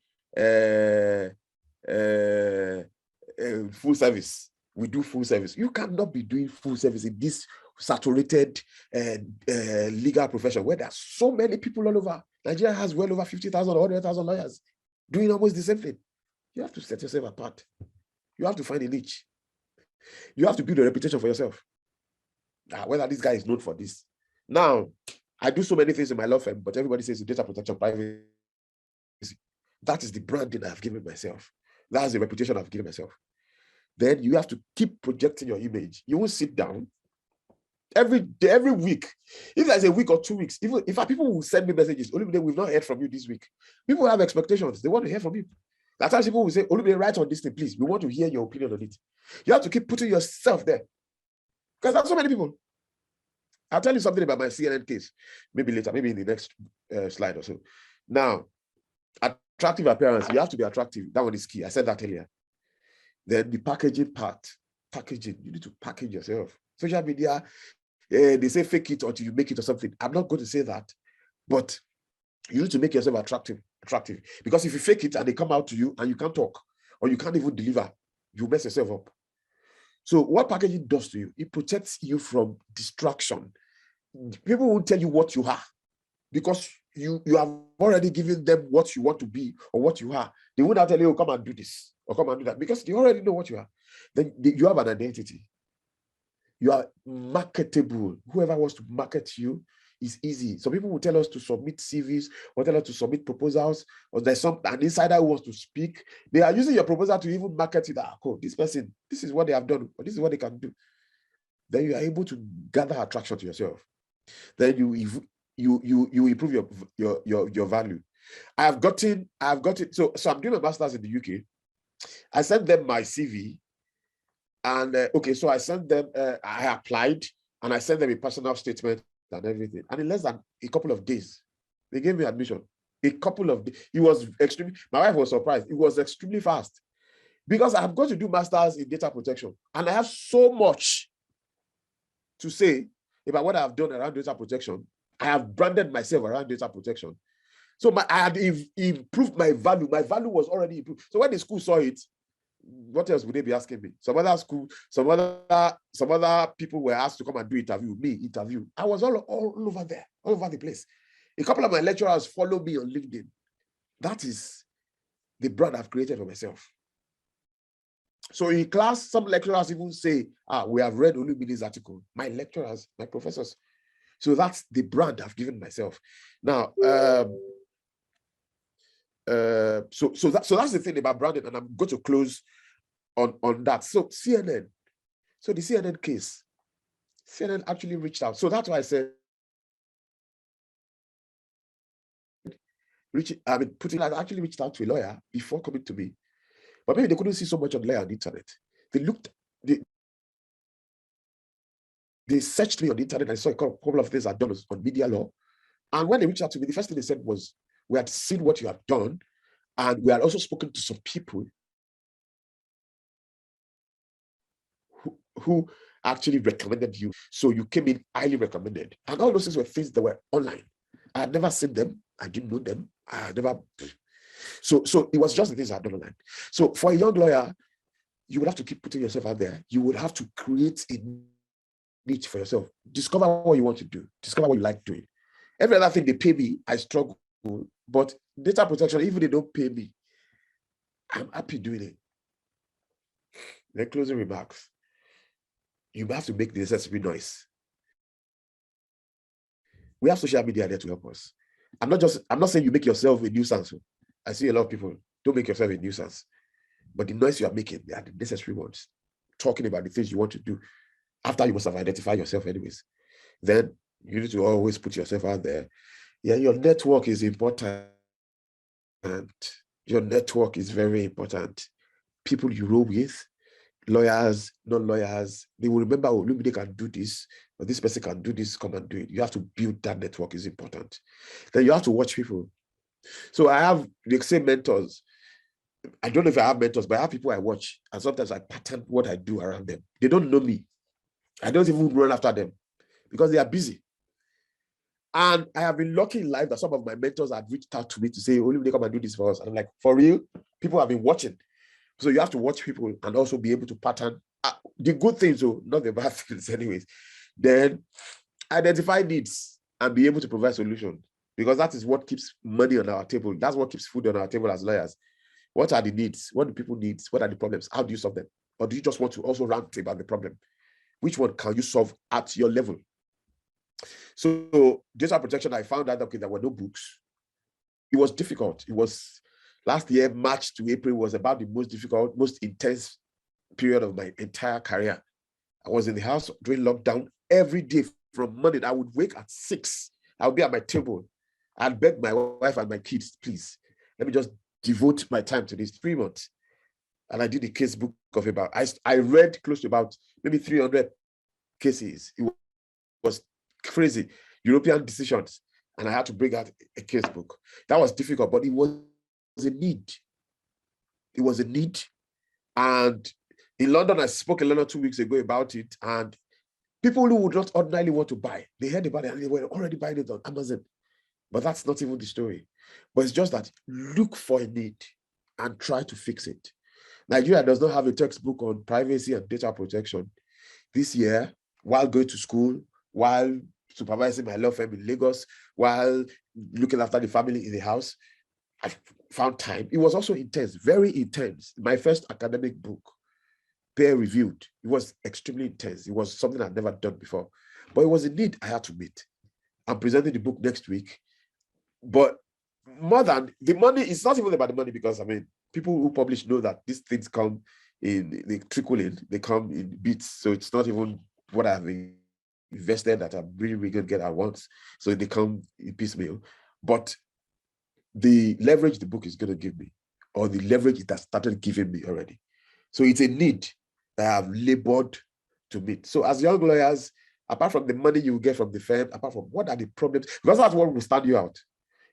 full service. We do full service. You cannot be doing full service in this saturated legal profession where there are so many people all over. Nigeria has well over 50,000 or 100,000 lawyers doing almost the same thing. You have to set yourself apart. You have to find a niche. You have to build a reputation for yourself. Whether this guy is known for this. Now, I do so many things in my law firm, but everybody says data protection, privacy. That is the branding I've given myself. That's the reputation I've given myself. Then you have to keep projecting your image. You won't sit down every day, every week. If there's a week or 2 weeks, even if people will send me messages, Olumide, we've not heard from you this week. People have expectations. They want to hear from you. At times people will say, Olumide, write on this thing, please. We want to hear your opinion on it. You have to keep putting yourself there. Because there are so many people. I'll tell you something about my CNN case, maybe later, maybe in the next slide or so. Now, attractive appearance, you have to be attractive. That one is key. I said that earlier. Then the packaging part, you need to package yourself. Social media, they say fake it until you make it or something. I'm not going to say that, but you need to make yourself attractive. Because if you fake it and they come out to you and you can't talk or you can't even deliver, you mess yourself up. So what packaging does to you, it protects you from distraction. People won't tell you what you are because you have already given them what you want to be or what you are. They will not tell you, oh, come and do this or come and do that because they already know what you are. Then you have an identity. You are marketable. Whoever wants to market you is easy. Some people will tell us to submit CVs or tell us to submit proposals, or there's an insider who wants to speak. They are using your proposal to even market it. This person, this is what they have done, or this is what they can do. Then you are able to gather attraction to yourself. Then you improve your value. I have gotten. So I'm doing a master's in the UK. I sent them my CV. And so I sent them, I applied and I sent them a personal statement and everything. And in less than a couple of days, they gave me admission. A couple of days. It was extremely, my wife was surprised. It was extremely fast because I'm going to do masters in data protection. And I have so much to say about what I've done around data protection. I have branded myself around data protection. So I had improved my value. My value was already improved. So when the school saw it, what else would they be asking me? Some other school, some other people were asked to come and do interview. I was all over there, all over the place. A couple of my lecturers follow me on LinkedIn. That is the brand I've created for myself. So in class, some lecturers even say, we have read Olumide's article. My lecturers, my professors. So that's the brand I've given myself. Now, so that's the thing about branding, and I'm going to close on that. So CNN, so the CNN case, CNN actually reached out. So that's why I said, Putin had actually reached out to a lawyer before coming to me. But maybe they couldn't see so much on lawyer on the internet. They searched me on the internet. I saw a couple of things I'd done on media law. And when they reached out to me, the first thing they said was, we had seen what you had done, and we had also spoken to some people who actually recommended you. So you came in highly recommended. And all those things were things that were online. I had never seen them. I didn't know them. I had never. So it was just the things I had done online. So for a young lawyer, you would have to keep putting yourself out there. You would have to create a niche for yourself. Discover what you want to do. Discover what you like doing. Every other thing they pay me, I struggle. But data protection, even if they don't pay me, I'm happy doing it. Then closing remarks. You have to make the necessary noise. We have social media there to help us. I'm not saying you make yourself a nuisance. I see a lot of people, don't make yourself a nuisance. But the noise you are making, they are the necessary ones. Talking about the things you want to do after you must have identified yourself anyways. Then you need to always put yourself out there. Yeah, your network is important. Your network is very important. People you roll with, lawyers, non-lawyers, they will remember, oh, Olumide can do this, or this person can do this, come and do it. You have to build that network, is important. Then you have to watch people. So I have the same mentors. I don't know if I have mentors, but I have people I watch, and sometimes I pattern what I do around them. They don't know me. I don't even run after them because they are busy. And I have been lucky in life that some of my mentors have reached out to me to say, Olumide, come and do this for us. And I'm like, for real? People have been watching. So you have to watch people and also be able to pattern the good things, though, not the bad things anyways. Then identify needs and be able to provide solutions, because that is what keeps money on our table. That's what keeps food on our table as lawyers. What are the needs? What do people need? What are the problems? How do you solve them? Or do you just want to also rant about the problem? Which one can you solve at your level? So data protection, I found out, okay, there were no books. It was difficult. It was last year, March to April was about the most difficult, most intense period of my entire career. I was in the house during lockdown every day from Monday. I would wake at 6. I would be at my table. I'd beg my wife and my kids, please, let me just devote my time to this 3 months. And I did the case book of about, I read close to about maybe 300 cases. It was crazy. European decisions. And I had to bring out a case book. That was difficult, but it was a need. It was a need. And in London, I spoke in London 2 weeks ago about it. And people who would not ordinarily want to buy, they heard about it and they were already buying it on Amazon. But that's not even the story. But it's just that look for a need and try to fix it. Nigeria does not have a textbook on privacy and data protection. This year, while going to school, while supervising my law firm in Lagos, while looking after the family in the house, I found time. It was also intense, very intense. My first academic book, peer-reviewed. It was extremely intense. It was something I'd never done before. But it was a need I had to meet. I'm presenting the book next week. But more than the money, it's not even about the money, because I mean, people who publish know that these things come in, they trickle in, they come in bits. So it's not even what I've invested that I'm really going to get at once. So they come in piecemeal. But the leverage the book is going to give me, or the leverage it has started giving me already. So it's a need that I've labored to meet. So as young lawyers, apart from the money you get from the firm, apart from what are the problems, because that's what will stand you out.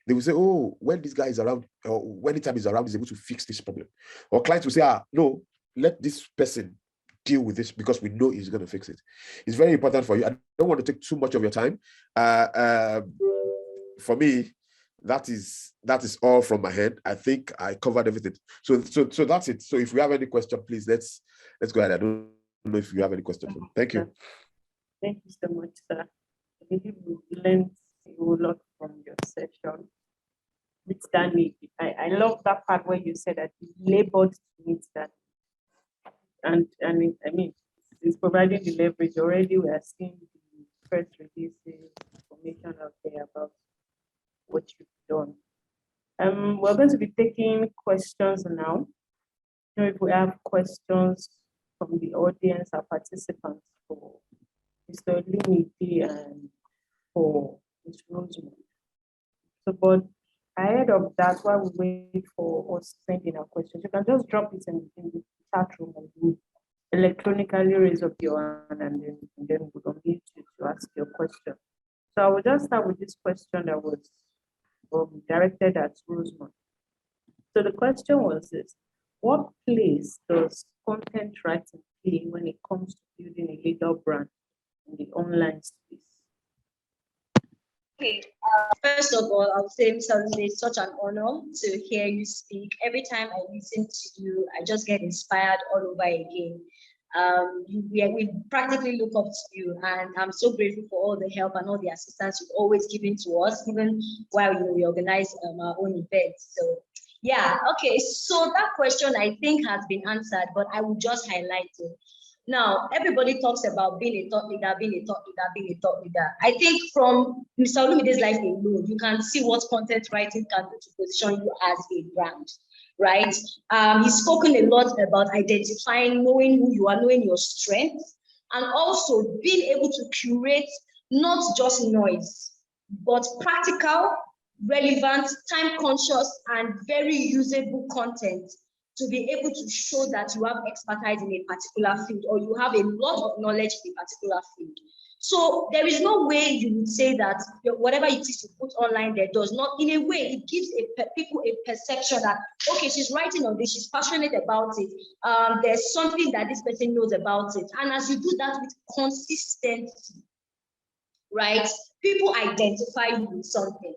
They will say, oh, when this guy is around, or when the time is around, he's able to fix this problem. Or clients will say, no, let this person deal with this because we know he's going to fix it. It's very important for you. I don't want to take too much of your time. For me, that is all from my head. I think I covered everything. So that's it. So if you have any question, please let's go ahead. I don't know if you have any question. Thank you. Thank you so much, sir. I believe we learned a lot from your session. meet that need. I love that part where you said that you labored to meet that. And I mean, it's providing the leverage. Already we are seeing the press releases, information out there about what you've done. We're going to be taking questions now. If we have questions from the audience or participants for Mr. Olumide and for Ms. Rosemond. So, but ahead of that, while we wait for us sending our questions, you can just drop it in the chat room and we electronically raise up your hand and then we'll unmute you to ask your question. So I will just start with this question that was directed at Rosemond. So the question was this: what place does content writing play when it comes to building a legal brand in the online space? Okay, first of all, I would say, Mr. Olumide, it's such an honor to hear you speak. Every time I listen to you, I just get inspired all over again. We practically look up to you, and I'm so grateful for all the help and all the assistance you've always given to us, even while we organize our own events. So, yeah, okay. So that question I think has been answered, but I will just highlight it. Now, everybody talks about being a thought leader, being a thought leader, being a thought leader. I think from Mr. Olumide's life alone, you can see what content writing can do to position you as a brand, right? He's spoken a lot about identifying, knowing who you are, knowing your strengths, and also being able to curate not just noise, but practical, relevant, time-conscious, and very usable content to be able to show that you have expertise in a particular field or you have a lot of knowledge in a particular field. So there is no way you would say that whatever it is you put online there does not, in a way, it gives people a perception that, okay, she's writing on this, she's passionate about it. There's something that this person knows about it. And as you do that with consistency, right, people identify you with something.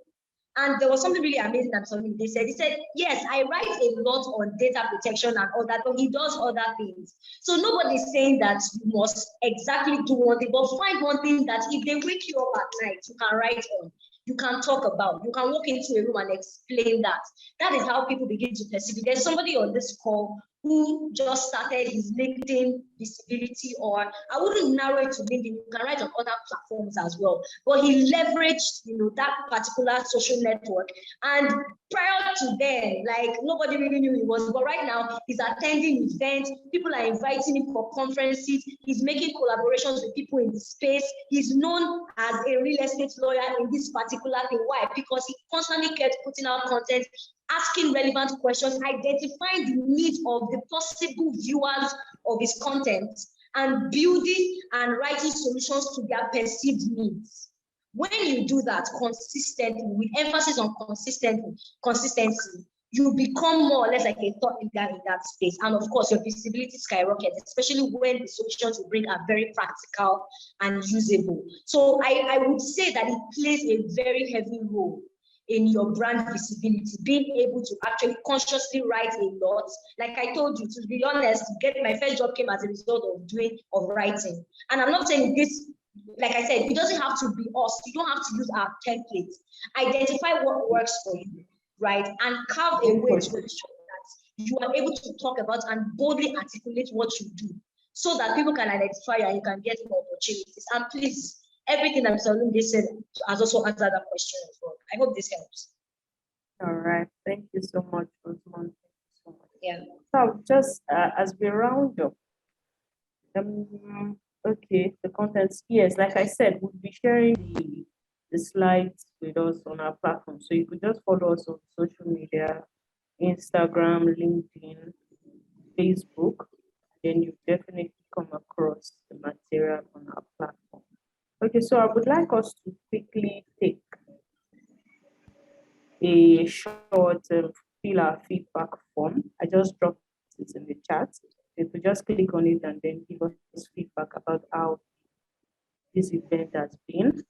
And there was something really amazing that something they said. He said, yes, I write a lot on data protection and all that, but he does other things. So nobody's saying that you must exactly do one thing, but find one thing that if they wake you up at night, you can write on, you can talk about, you can walk into a room and explain that. That is how people begin to perceive it. There's somebody on this call who just started his LinkedIn visibility, or I wouldn't narrow it to LinkedIn, you can write on other platforms as well. But he leveraged, that particular social network. And prior to then, like nobody really knew he was, but right now he's attending events, people are inviting him for conferences, he's making collaborations with people in the space. He's known as a real estate lawyer in this particular thing. Why? Because he constantly kept putting out content, asking relevant questions, identifying the needs of the possible viewers of his content, and building and writing solutions to their perceived needs. When you do that consistently, with emphasis on consistency, you become more or less like a thought leader in that space. And of course, your visibility skyrockets, especially when the solutions you bring are very practical and usable. So I would say that it plays a very heavy role in your brand visibility, being able to actually consciously write a lot. Like I told you, to be honest, my first job came as a result of writing. And I'm not saying this, like I said, it doesn't have to be us. You don't have to use our templates. Identify what works for you, right? And carve a way to ensure that you are able to talk about and boldly articulate what you do so that people can identify you and you can get more opportunities. And please, everything that Mr. Olumide said has also answered that question as well. I hope this helps. All right. Thank you so much, Rosemond. Thank you so much. Yeah. So just as we round up, okay, the contents. Yes, like I said, we'll be sharing the slides with us on our platform. So you could just follow us on social media, Instagram, LinkedIn, Facebook. Then you definitely come across the material on our platform. Okay, so I would like us to quickly take a short fill our feedback form. I just dropped it in the chat. You could just click on it and then give us feedback about how this event has been.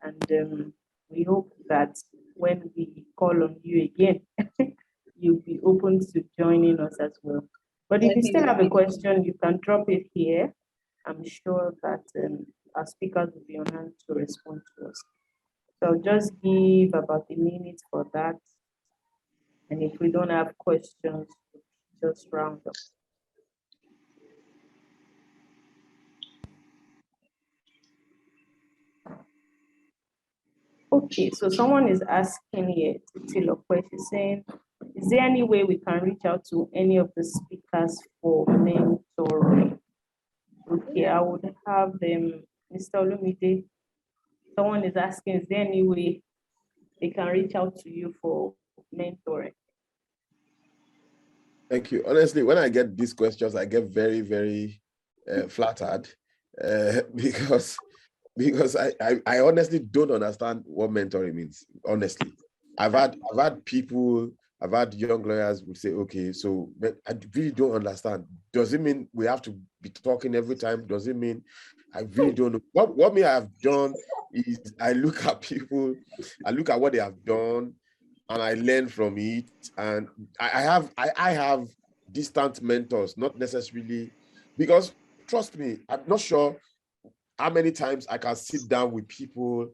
And we hope that when we call on you again, you'll be open to joining us as well. But if you still have a question, you can drop it here. I'm sure that our speakers will be on hand to respond to us. So I'll just give about a minute for that. And if we don't have questions, just round up. Okay, so someone is asking here, Titilope, she's saying, is there any way we can reach out to any of the speakers for mentoring? Okay, I would have them, Mr. Olumide. Someone is asking, is there any way they can reach out to you for mentoring? Thank you. Honestly, when I get these questions, I get very, very flattered because I honestly don't understand what mentoring means. Honestly, I've had people, I've had young lawyers would say, okay, so I really don't understand. Does it mean we have to be talking every time? Does it mean I really don't know? What me I have done is I look at people, I look at what they have done, and I learn from it. And I have distant mentors, not necessarily, because trust me, I'm not sure how many times I can sit down with people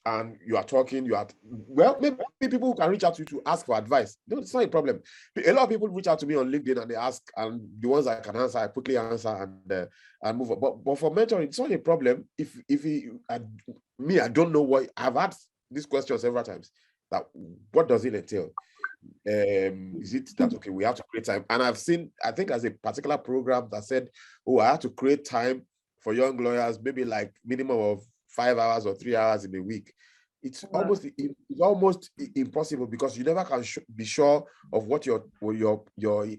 and you are talking, well, maybe people who can reach out to you to ask for advice. No, it's not a problem. A lot of people reach out to me on LinkedIn and they ask, and the ones I can answer, I quickly answer and move on. But for mentoring, it's not a problem. I don't know what, I've had this question several times, that what does it entail? Is it that, okay, we have to create time? And I've seen, I think as a particular program that said, oh, I have to create time for young lawyers, maybe like minimum of 5 hours or 3 hours in a week. It's almost impossible, because you never can be sure of what your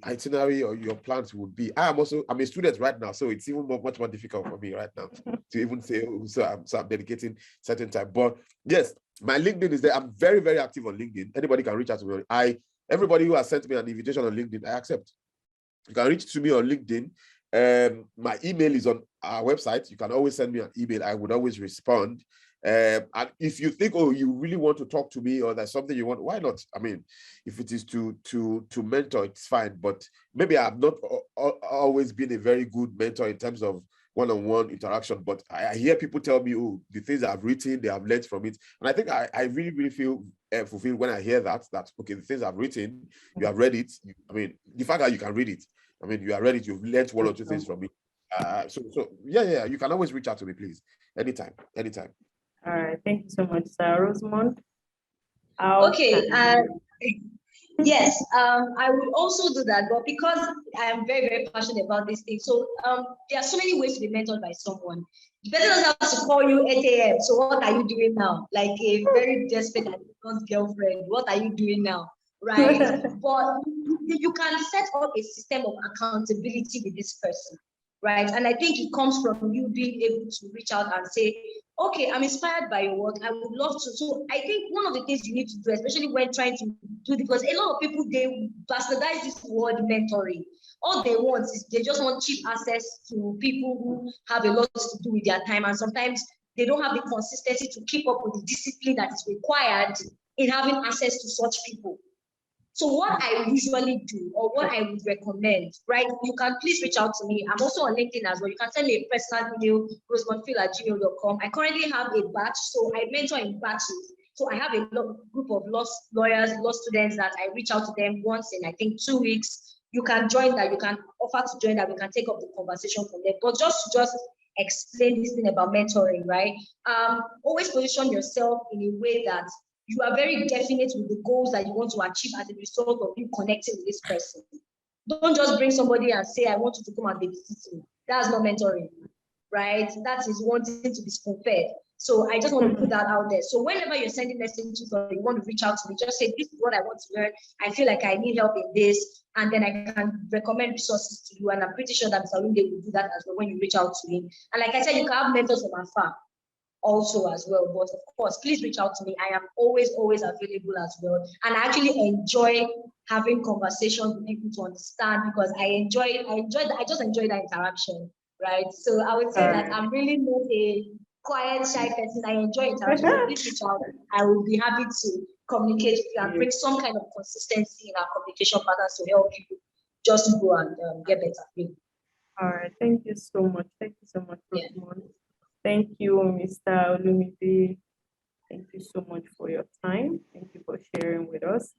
itinerary or your plans would be. I'm a student right now, so it's even much more difficult for me right now to even say, oh, so I'm dedicating certain time. But yes, my LinkedIn is there. I'm very, very active on LinkedIn. Anybody can reach out to me. Everybody who has sent me an invitation on LinkedIn, I accept. You can reach to me on LinkedIn. My email is on our website. You can always send me an email. I would always respond. And if you think, oh, you really want to talk to me, or there's something you want, why not? I mean, if it is to mentor, it's fine. But maybe I've not always been a very good mentor in terms of one-on-one interaction. But I hear people tell me, oh, the things I've written, they have learned from it. And I think I really, really feel fulfilled when I hear that, okay, the things I've written, you have read it. I mean, the fact that you can read it, I mean, you are ready, you've learned one or two things from me. So yeah, you can always reach out to me, please. Anytime. All right, thank you so much, Sir Rosemond. Okay, yes, I would also do that, but because I am very, very passionate about this thing, so there are so many ways to be mentored by someone. The person doesn't have to call you 8 a.m. So what are you doing now? Like a very desperate girlfriend, what are you doing now? Right? But you can set up a system of accountability with this person, right? And I think it comes from you being able to reach out and say, okay, I'm inspired by your work. I would love to. So I think one of the things you need to do, especially when trying to do, because a lot of people, they bastardize this word mentoring. All they want is they just want cheap access to people who have a lot to do with their time. And sometimes they don't have the consistency to keep up with the discipline that is required in having access to such people. So what I usually do, or what I would recommend, right? You can please reach out to me. I'm also on LinkedIn as well. You can send me a personal email, rosemondphil@gmail.com. I currently have a batch, so I mentor in batches. So I have a group of law lawyers, law students that I reach out to them once in, I think, 2 weeks. You can join that. You can offer to join that. We can take up the conversation from there. But just explain this thing about mentoring, right? Always position yourself in a way that you are very definite with the goals that you want to achieve as a result of you connecting with this person. Don't just bring somebody and say, I want you to come and babysit me. That's not mentoring, right? That is wanting to be spoon-fed. So I just want to put that out there. So whenever you're sending messages or you want to reach out to me, just say, this is what I want to learn. I feel like I need help in this. And then I can recommend resources to you. And I'm pretty sure that Mr. Olumide will do that as well when you reach out to him. And like I said, you can have mentors from afar also as well. But of course, please reach out to me. I am always available as well. And I actually enjoy having conversations with people to understand, because I just enjoy that interaction, right? So I would say that I'm really not a quiet, shy person. I enjoy interaction. So please reach out. I will be happy to communicate with you and bring some kind of consistency in our communication patterns to help you just go and get better. All right, thank you so much. Thank you so much, Rosemond. Thank you, Mr. Olumide. Thank you so much for your time. Thank you for sharing with us.